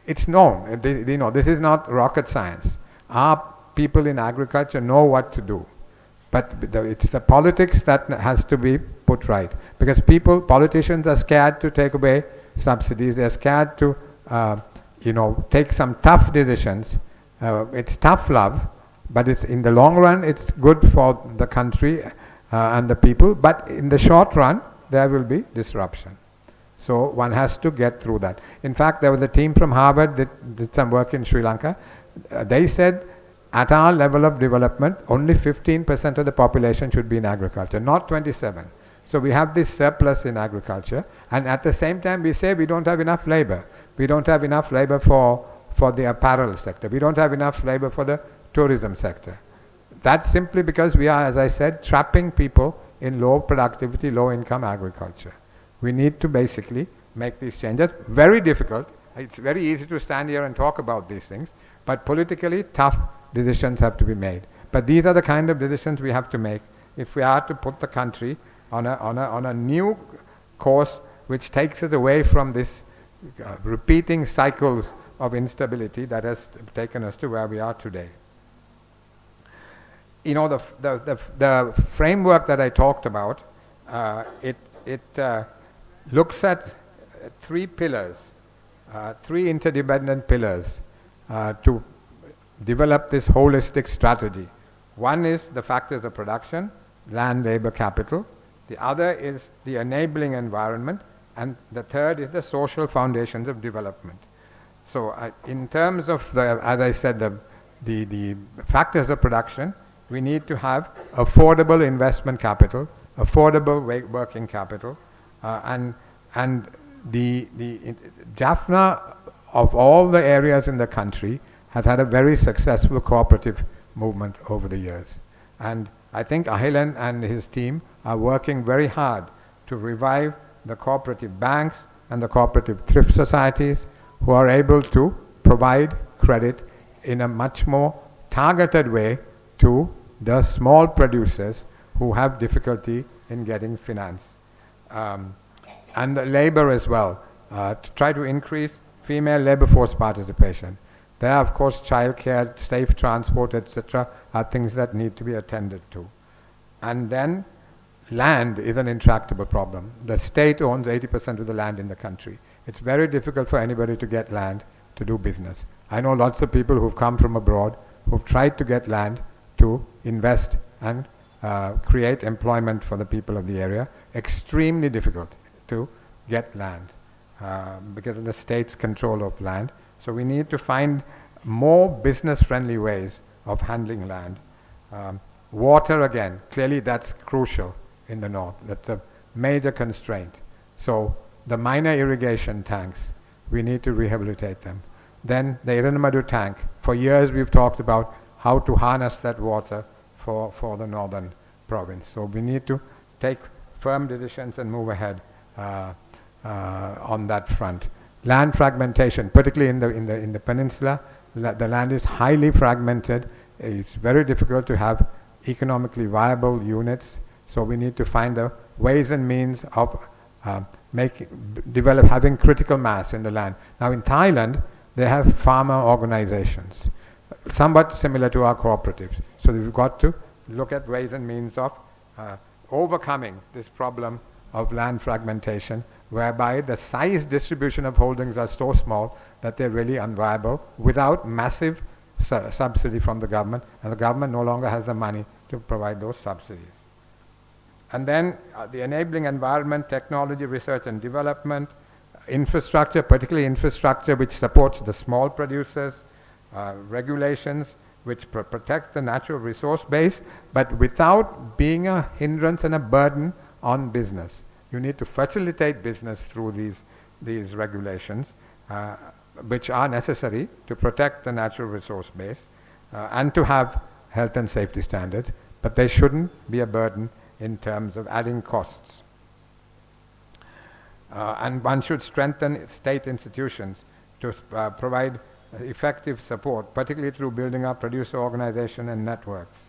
it's known, you know, this is not rocket science. Our people in agriculture know what to do. But it's the politics that has to be put right. Because politicians are scared to take away subsidies. They're scared to, take some tough decisions. It's tough love, but it's in the long run, it's good for the country and the people. But in the short run, there will be disruption. So one has to get through that. In fact, there was a team from Harvard that did some work in Sri Lanka. They said, at our level of development, only 15% of the population should be in agriculture, not 27. So we have this surplus in agriculture, and at the same time we say we don't have enough labor. We don't have enough labor for the apparel sector. We don't have enough labor for the tourism sector. That's simply because we are, as I said, trapping people in low productivity, low income agriculture. We need to basically make these changes. Very difficult. It's very easy to stand here and talk about these things, but politically tough decisions have to be made. But these are the kind of decisions we have to make if we are to put the country on a new course which takes us away from this repeating cycles of instability that has taken us to where we are today. The framework that I talked about, it looks at three pillars, three interdependent pillars to develop this holistic strategy. One is the factors of production, land, labor, capital. The other is the enabling environment, and the third is the social foundations of development. So in terms of as I said, the factors of production, we need to have affordable investment capital, affordable working capital, and the Jaffna of all the areas in the country has had a very successful cooperative movement over the years. And I think Ahilan and his team are working very hard to revive the cooperative banks and the cooperative thrift societies who are able to provide credit in a much more targeted way to the small producers who have difficulty in getting finance. And the labor as well, to try to increase female labor force participation. There are, of course, childcare, safe transport, etc., are things that need to be attended to. And then land is an intractable problem. The state owns 80% of the land in the country. It's very difficult for anybody to get land to do business. I know lots of people who've come from abroad who've tried to get land to invest and create employment for the people of the area. Extremely difficult to get land because of the state's control of land. So we need to find more business-friendly ways of handling land. Water, again, clearly that's crucial in the north. That's a major constraint. So the minor irrigation tanks, we need to rehabilitate them. Then the Iranamadu tank. For years we've talked about how to harness that water for the northern province. So we need to take firm decisions and move ahead on that front. Land fragmentation, particularly in the peninsula, the land is highly fragmented. It's very difficult to have economically viable units. So we need to find the ways and means of having critical mass in the land. Now in Thailand, they have farmer organizations, somewhat similar to our cooperatives. So we've got to look at ways and means of overcoming this problem of land fragmentation, whereby the size distribution of holdings are so small that they're really unviable without massive subsidy from the government, and the government no longer has the money to provide those subsidies. And then the enabling environment, technology, research and development, infrastructure, particularly infrastructure which supports the small producers, regulations which protect the natural resource base, but without being a hindrance and a burden on business. You need to facilitate business through these regulations, which are necessary to protect the natural resource base and to have health and safety standards, but they shouldn't be a burden in terms of adding costs. And one should strengthen state institutions to provide effective support, particularly through building up producer organization and networks.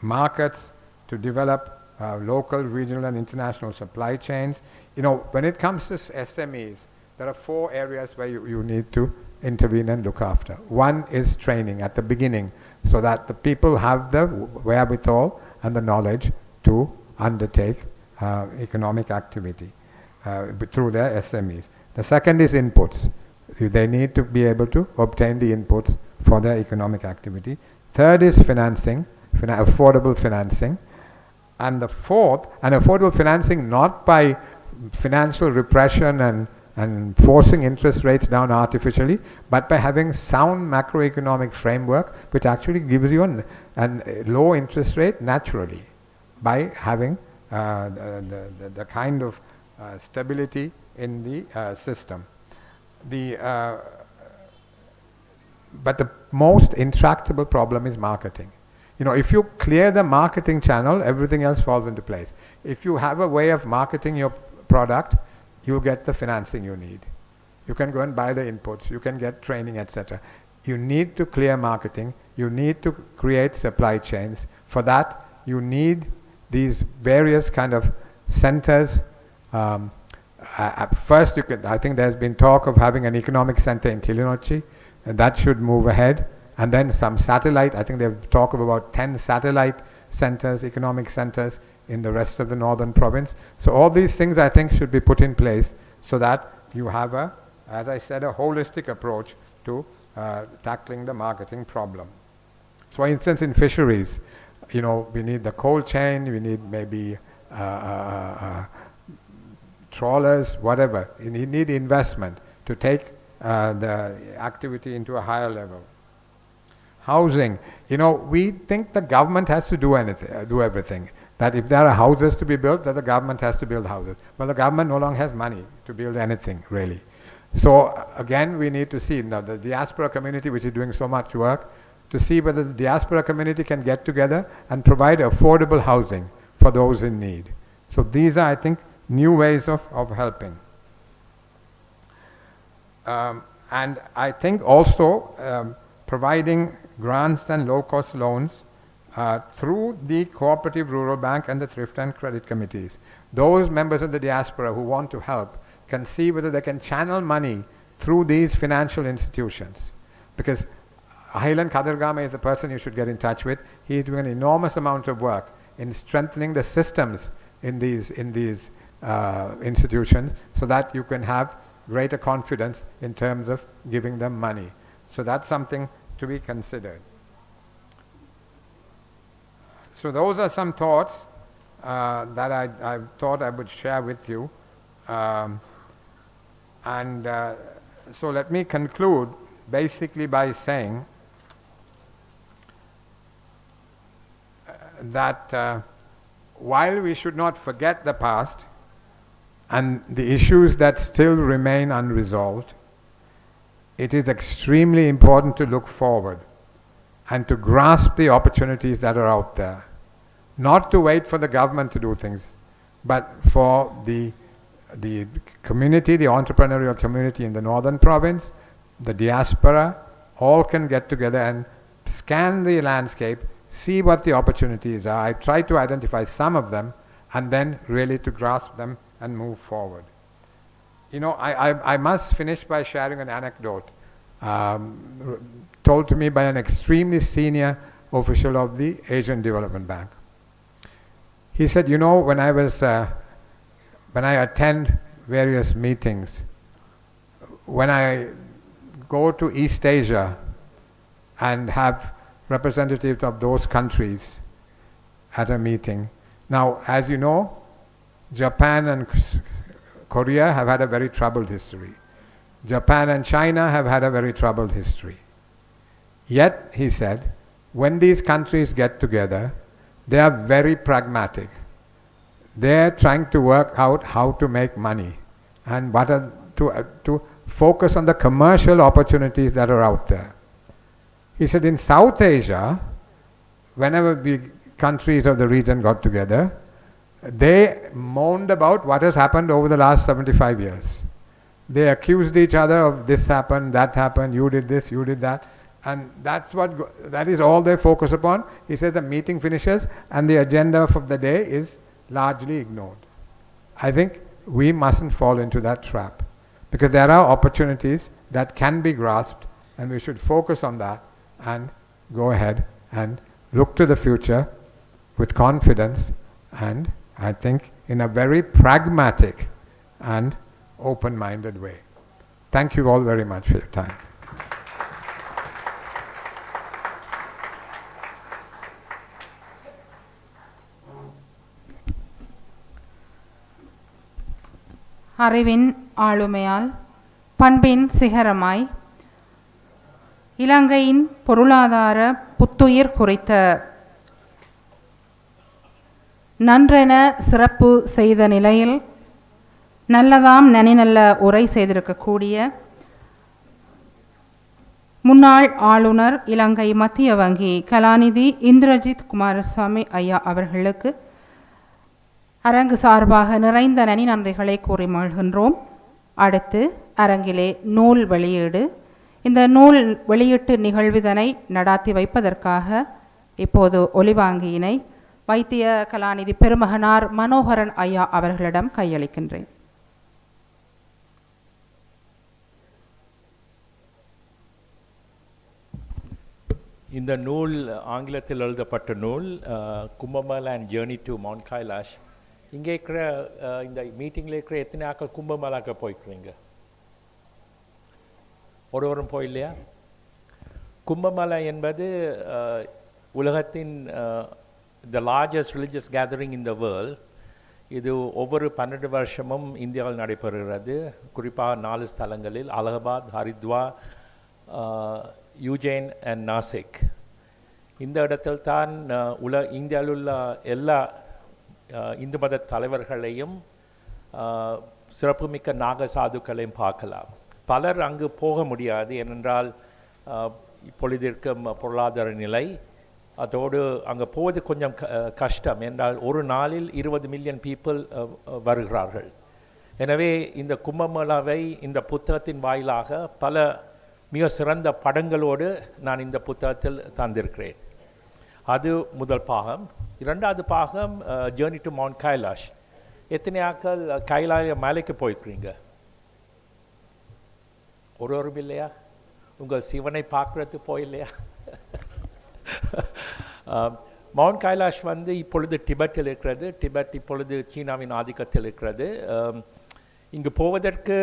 Markets to develop local, regional and international supply chains. When it comes to SMEs, there are 4 areas where you need to intervene and look after. One is training at the beginning. so that the people have the wherewithal and the knowledge to undertake economic activity through their SMEs. The second is inputs. They need to be able to obtain the inputs for their economic activity. Third is financing, affordable financing. And the fourth, and affordable financing not by financial repression and forcing interest rates down artificially, but by having sound macroeconomic framework which actually gives you a low interest rate naturally by having the kind of stability in the system. But the most intractable problem is marketing. You know, if you clear the marketing channel, everything else falls into place. If you have a way of marketing your product, you'll get the financing you need. You can go and buy the inputs, you can get training, etc. You need to clear marketing, you need to create supply chains. For that, you need these various kind of centers. First, I think there's been talk of having an economic center in Kilinochchi, and that should move ahead. And then some satellite, I think they've talked about 10 satellite centers, economic centers in the rest of the northern province. So all these things I think should be put in place so that you have as I said, a holistic approach to tackling the marketing problem. So for instance, in fisheries, you know, we need the cold chain, we need maybe trawlers, whatever. You need investment to take the activity into a higher level. Housing, you know, we think the government has to do everything. That if there are houses to be built, that the government has to build houses. Well, the government no longer has money to build anything, really. So again, we need to see now the diaspora community, which is doing so much work, to see whether the diaspora community can get together and provide affordable housing for those in need. So these are, I think, new ways of helping. And I think also providing grants and low-cost loans through the Cooperative Rural Bank and the Thrift and Credit Committees. Those members of the diaspora who want to help can see whether they can channel money through these financial institutions. Because Highland Kadirgame is the person you should get in touch with. He is doing an enormous amount of work in strengthening the systems in these institutions so that you can have greater confidence in terms of giving them money. So that's something to be considered. So those are some thoughts that I thought I would share with you. So let me conclude basically by saying that while we should not forget the past and the issues that still remain unresolved, it is extremely important to look forward and to grasp the opportunities that are out there. Not to wait for the government to do things, but for the community, the entrepreneurial community in the northern province, the diaspora, all can get together and scan the landscape, see what the opportunities are. I try to identify some of them and then really to grasp them and move forward. You know, I must finish by sharing an anecdote told to me by an extremely senior official of the Asian Development Bank. He said, you know, when I attend various meetings, when I go to East Asia and have representatives of those countries at a meeting. Now, as you know, Japan and Korea have had a very troubled history. Japan and China have had a very troubled history. Yet, he said, when these countries get together, they are very pragmatic. They're trying to work out how to make money and to focus on the commercial opportunities that are out there. He said in South Asia, whenever the countries of the region got together, they moaned about what has happened over the last 75 years. They accused each other of this happened, that happened, you did this, you did that. And that is all they focus upon. He says the meeting finishes and the agenda of the day is largely ignored. I think we mustn't fall into that trap because there are opportunities that can be grasped and we should focus on that and go ahead and look to the future with confidence and, I think, in a very pragmatic and open-minded way. Thank you all very much for your time. அறிவின் ஆளுமையால் பண்பின் சிகரமாய் இலங்கையின் பொருளாதார புத்துயிர் குறித்த நன்றென சிறப்பு செய்த நிலையில் நல்லதாம் நனிநல்ல உரை செய்திருக்கக்கூடிய முன்னாள் ஆளுநர் இலங்கை மத்திய வங்கி கலாநிதி இந்திரஜித் குமாரசுவாமி ஐயா அவர்களுக்கு அரங்கு சார்பாக நிறைந்த நனி நன்றிகளை கூறி மகிழ்கின்றோம். அடுத்து அரங்கிலே நூல் வெளியீடு. இந்த நூல் வெளியீட்டு நிகழ்விதனை நடாத்தி வைப்பதற்காக இப்போது ஒலிவாங்கியினை வைத்திய கலாநிதி பெருமகனார் மனோகரன் ஐயா அவர்களிடம் கையளிக்கின்றேன். இந்த நூல் ஆங்கிலத்தில் எழுதப்பட்ட நூல் Kumbh Mela and journey to mount Kailash. இங்கே இருக்கிற இந்த மீட்டிங்கில் இருக்கிற எத்தனை ஆக்கள் கும்பமேளாக்க போய்க்கிறீங்க? ஒருவரும் போயில்லையா? கும்பமேளா என்பது உலகத்தின் the largest religious gathering in the world. இது ஒவ்வொரு 12 வருஷமும் இந்தியாவில் நடைபெறுகிறது. குறிப்பாக 4 ஸ்தலங்களில், அலகாபாத், ஹரித்வார், யூஜைன் அண்ட் நாசிக். இந்த இடத்தில் தான் இந்தியாவில் உள்ள எல்லா இந்து மத தலைவர்களையும் சிறப்புமிக்க நாக சாதுக்களையும் பார்க்கலாம். பலர் அங்கு போக முடியாது, ஏனென்றால் இப்பொழுது இருக்கும் பொருளாதார நிலை. அதோடு அங்கே போவது கொஞ்சம் கஷ்டம், என்றால் ஒரு நாளில் 20 மில்லியன் பீப்புள் வருகிறார்கள். எனவே இந்த கும்பமேளாவை இந்த புத்தகத்தின் வாயிலாக பல மிக சிறந்த படங்களோடு நான் இந்த புத்தகத்தில் தந்திருக்கிறேன். அது முதல் பாகம். இரண்டாவது பாகம் ஜேர்னி டு மவுண்ட் கைலாஷ். எத்தனை ஆக்கள் கைலாய மலைக்கு போயிருக்கிறீங்க? ஒருவரும் இல்லையா? உங்கள் சிவனை பார்க்குறது போயில்லையா? மவுண்ட் கைலாஷ் வந்து இப்பொழுது டிபெட்டில் இருக்கிறது. டிபெட் இப்பொழுது சீனாவின் ஆதிக்கத்தில் இருக்கிறது. இங்கு போவதற்கு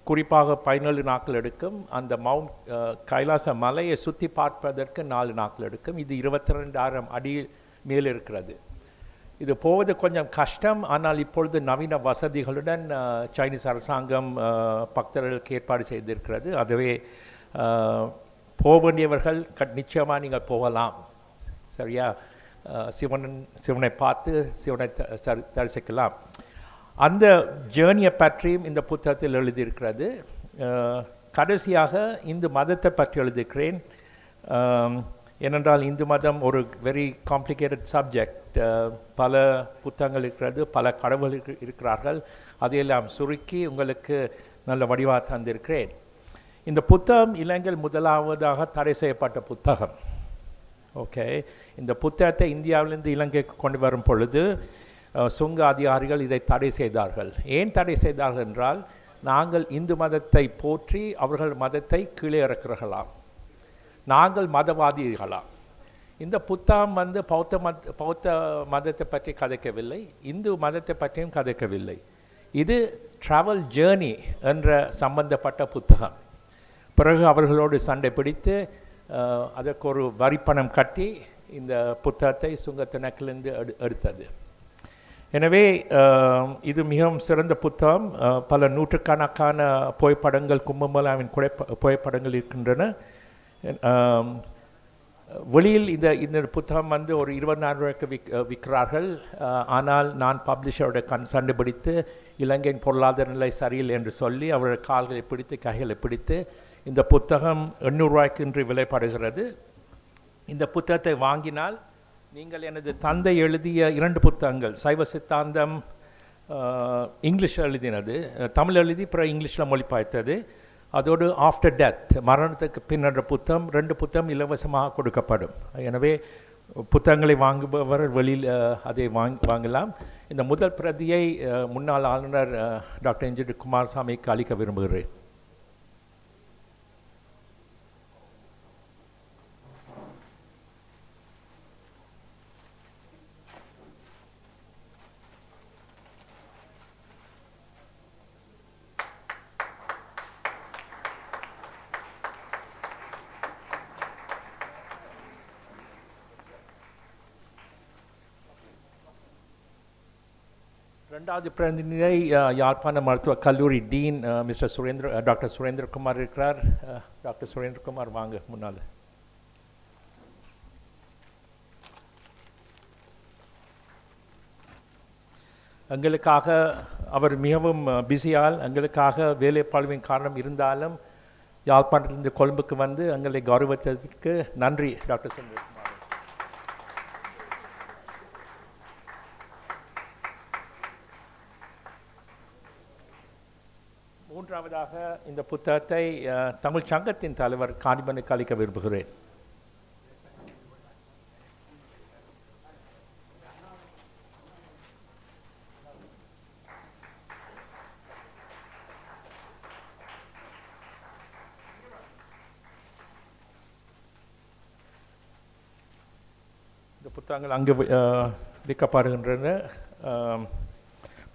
குறிப்பாக 17 நாட்கள் எடுக்கும். அந்த மவுண்ட் கைலாச மலையை சுற்றி பார்ப்பதற்கு 4 நாட்கள் எடுக்கும். இது 22,000 அடி மேல் இருக்கிறது. இது போவது கொஞ்சம் கஷ்டம். ஆனால் இப்பொழுது நவீன வசதிகளுடன் சைனீஸ் அரசாங்கம் பக்தர்களுக்கு ஏற்பாடு செய்திருக்கிறது. அதுவே போக வேண்டியவர்கள் நிச்சயமாக நீங்கள் போகலாம். சரியா? சிவனை பார்த்து சிவனை தரிசிக்கலாம். அந்த ஜேர்னியை பற்றியும் இந்த புத்தகத்தில் எழுதியிருக்கிறது. கடைசியாக இந்து மதத்தை பற்றி எழுதியிருக்கிறேன். ஏனென்றால் இந்து மதம் ஒரு வெரி காம்ப்ளிகேட்டட் சப்ஜெக்ட். பல புத்தகங்கள் இருக்கிறது, பல கடவுள்கள் இருக்கிறார்கள். அதையெல்லாம் சுருக்கி உங்களுக்கு நல்ல வடிவாக தந்திருக்கிறேன். இந்த புத்தகம் இலங்கையில் முதலாவதாக தடை செய்யப்பட்ட புத்தகம். ஓகே, இந்த புத்தகத்தை இந்தியாவிலிருந்து இலங்கைக்கு கொண்டு வரும் பொழுது சுங்க அதிகாரிகள் இதை தடை செய்தார்கள். ஏன் தடை செய்தார்கள் என்றால், நாங்கள் இந்து மதத்தை போற்றி அவர்கள் மதத்தை கீழே இறக்குறார்களாம், நாங்கள் மதவாதிகளாம். இந்த புத்தகம் வந்து பௌத்த மதத்தை பற்றி கதைக்கவில்லை, இந்து மதத்தை பற்றியும் கதைக்கவில்லை. இது ட்ராவல் ஜேர்னி என்ற சம்பந்தப்பட்ட புத்தகம். பிறகு அவர்களோடு சண்டை பிடித்து அதற்கு ஒரு வரிப்பணம் கட்டி இந்த புத்தகத்தை சுங்கத்தினக்கிலிருந்து எடுத்தது. எனவே இது மிகவும் சிறந்த புத்தகம். பல நூற்றுக்கணக்கான புகைப்படங்கள், கும்பமேளாவின் புகைப்படங்கள் இருக்கின்றன. வெளியில் இந்த புத்தகம் வந்து ஒரு 20,000 ரூபாய்க்கு விற்கிறார்கள். ஆனால் நான் பப்ளிஷரோட சண்டை பிடித்து இலங்கையின் பொருளாதார நிலை சரியில்லை என்று சொல்லி அவருடைய கால்களை பிடித்து கைகளை பிடித்து இந்த புத்தகம் 800 ரூபாய்க்கு இன்று விலைப்படுகிறது. இந்த புத்தகத்தை வாங்கினால் நீங்கள் எனது தந்தை எழுதிய 2 புத்தகங்கள், சைவ சித்தாந்தம் இங்கிலீஷ் எழுதினது, தமிழ் எழுதி அப்புறம் இங்கிலீஷில் மொழிபாய்த்தது, அதோடு ஆஃப்டர் டெத், மரணத்துக்கு பின்னர் புத்தகம், 2 புத்தகம் இலவசமாக கொடுக்கப்படும். எனவே புத்தகங்களை வாங்குபவர் வெளியில் அதை வாங்கலாம். இந்த முதல் பிரதியை முன்னாள் ஆளுநர் டாக்டர் இந்திரஜித் குமாரசாமிக்கு அளிக்க விரும்புகிறேன். ரெண்டாவது பிரதிநிதியை யாழ்ப்பாண மருத்துவக் கல்லூரி டீன் மிஸ்டர் டாக்டர் சுரேந்திரகுமார் இருக்கிறார். டாக்டர் சுரேந்திரகுமார் வாங்க முன்னால். எங்களுக்காக அவர் மிகவும் பிஸியால் எங்களுக்காக வேலைப்பாழ்வின் காரணம் இருந்தாலும் யாழ்ப்பாணத்திலிருந்து கொழும்புக்கு வந்து எங்களை கௌரவித்ததற்கு நன்றி டாக்டர் சுரேந்திரகுமார். மூன்றாவதாக இந்த புத்தகத்தை தமிழ் சங்கத்தின் தலைவர் காணிபனுக்கு அளிக்க விரும்புகிறேன். இந்த புத்தகங்கள் அங்கு விற்கப்படுகின்றன.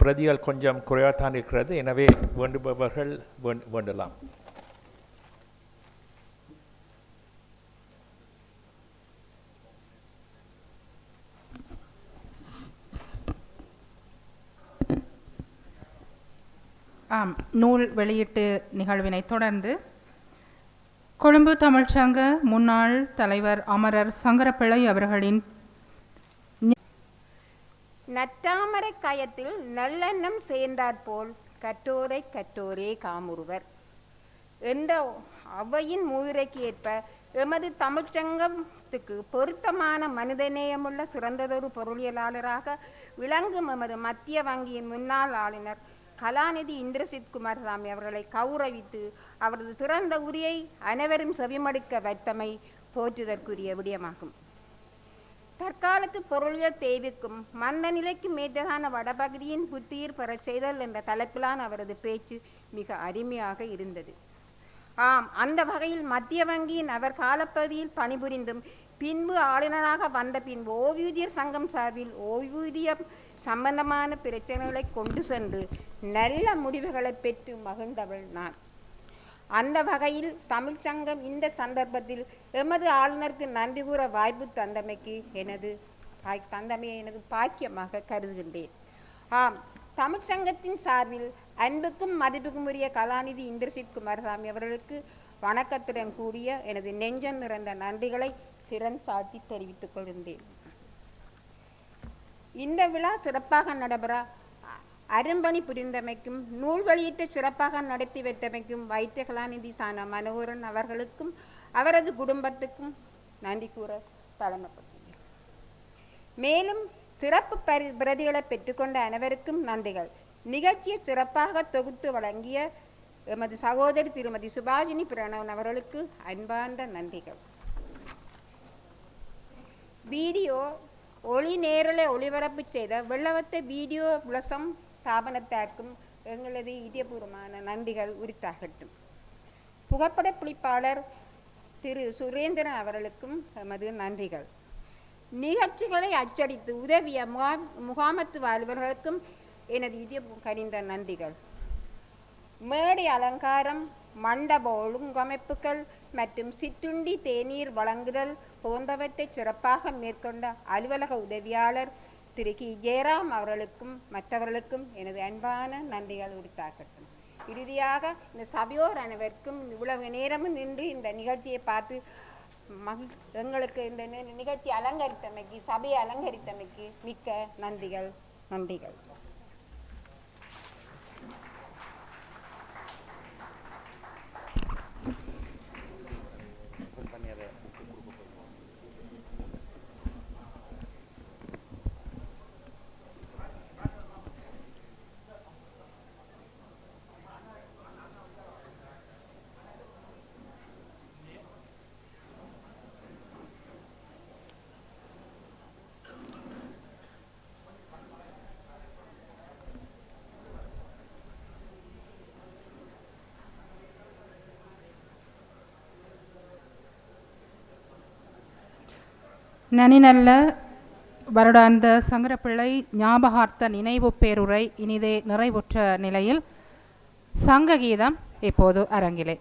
பிரதிகள் கொஞ்சம் குறைவாகத்தான் இருக்கிறது, எனவே வேண்டுபவர்கள் வேண்டலாம். நூல் வெளியீட்டு நிகழ்வினை தொடர்ந்து கொழும்பு தமிழ்ச்சங்க முன்னாள் தலைவர் அமரர் சங்கரப்பிள்ளை அவர்களின் நற்றாமரை கயத்தில் நல்லெண்ணம் சேர்ந்தாற்போல் கற்றோரை கற்றோரே காமுறுவர் என்ற அவையின் முயற்சிக்கு ஏற்ப எமது தமிழ்ச்சங்கத்துக்கு பொருத்தமான மனிதநேயமுள்ள சிறந்ததொரு பொருளியலாளராக விளங்கும் எமது மத்திய வங்கியின் முன்னாள் ஆளுநர் கலாநிதி இந்திரசித் குமாரசாமி அவர்களை கௌரவித்து அவரது சிறந்த உரையை அனைவரும் செவிமடுக்க வைத்தமை போற்றுதற்குரிய விடயமாகும். தற்காலத்து பொருளியல் தேவைக்கும் மந்த நிலைக்கும் ஏற்றதான வடபகுதியின் புத்துயிர் பெறச் செய்தல் என்ற தலைப்பிலான அவரது பேச்சு மிக அருமையாக இருந்தது. ஆம், அந்த வகையில் மத்திய வங்கியின் அவர் காலப்பகுதியில் பணிபுரிந்தும் பின்பு ஆளுநராக வந்த பின்பு ஓய்வூதியர் சங்கம் சார்பில் ஓய்வூதியம் சம்பந்தமான பிரச்சனைகளை கொண்டு சென்று நல்ல முடிவுகளை பெற்று மகிழ்ந்தவள் நான். அந்த வகையில் தமிழ்ச்சங்கம் இந்த சந்தர்ப்பத்தில் எமது ஆளுநருக்கு நன்றி கூற வாய்ப்பு தந்தமையை எனது பாக்கியமாக கருதுகின்றேன். ஆம், தமிழ்ச்சங்கத்தின் சார்பில் அன்புக்கும் மதிப்புக்கும் உரிய கலாநிதி இந்திரசித் குமாரசாமி அவர்களுக்கு வணக்கத்துடன் கூடிய எனது நெஞ்சம் நிறைந்த நன்றிகளை சிறன் சாத்தி தெரிவித்துக் கொள்கின்றேன். இந்த விழா சிறப்பாக நடைபெற அரும்பணி புரிந்தமைக்கும் நூல் வெளியீட்டை சிறப்பாக நடத்தி வைத்தமைக்கும் வைத்திய கலாநிதி சான மனோகரன் அவர்களுக்கும் அவரது குடும்பத்துக்கும் நன்றி கூற தலைமைப்படுத்துகிறேன். மேலும் சிறப்பு பிரதிகளை பெற்றுக்கொண்ட அனைவருக்கும் நன்றிகள். நிகழ்ச்சியை சிறப்பாக தொகுத்து வழங்கிய எமது சகோதரி திருமதி சுபாஜினி பிரணவன் அவர்களுக்கு அன்பார்ந்த நன்றிகள். வீடியோ ஒளி நேரலை ஒளிபரப்பு செய்த வெள்ளவத்த வீடியோ விளசம் ஸ்தாபனத்திற்கும் எங்களது இதயபூர்வமான நன்றிகள் உரித்தாகட்டும். புகைப்பட புளிப்பாளர் திரு சுரேந்திரன் அவர்களுக்கும் எமது நன்றிகள். நிகழ்ச்சிகளை அச்சடித்து உதவிய முகாமத்துவ அலுவலர்களுக்கும் எனது இதயம் கனிந்த நன்றிகள். மேடை அலங்காரம், மண்டப ஒழுங்கமைப்புகள் மற்றும் சிற்றுண்டி தேநீர் வழங்குதல் போன்றவற்றை சிறப்பாக மேற்கொண்ட அலுவலக உதவியாளர் திரு கி ஜெயராம் அவர்களுக்கும் மற்றவர்களுக்கும் எனது அன்பான நன்றிகள் உரித்தாக்கட்டும். இறுதியாக இந்த சபையோர் அனைவருக்கும் இவ்வளவு நேரமும் நின்று இந்த நிகழ்ச்சியை பார்த்து எங்களுக்கு இந்த நிகழ்ச்சி அலங்கரித்தமைக்கு, சபையை அலங்கரித்தமைக்கு மிக்க நன்றிகள். நன்றிகள். நனிநல்ல வருடாந்த சங்கரப்பிள்ளை ஞாபகார்த்த நினைவு பேருரை இனிதே நிறைவுற்ற நிலையில் சங்க கீதம் இப்போது அரங்கிலே.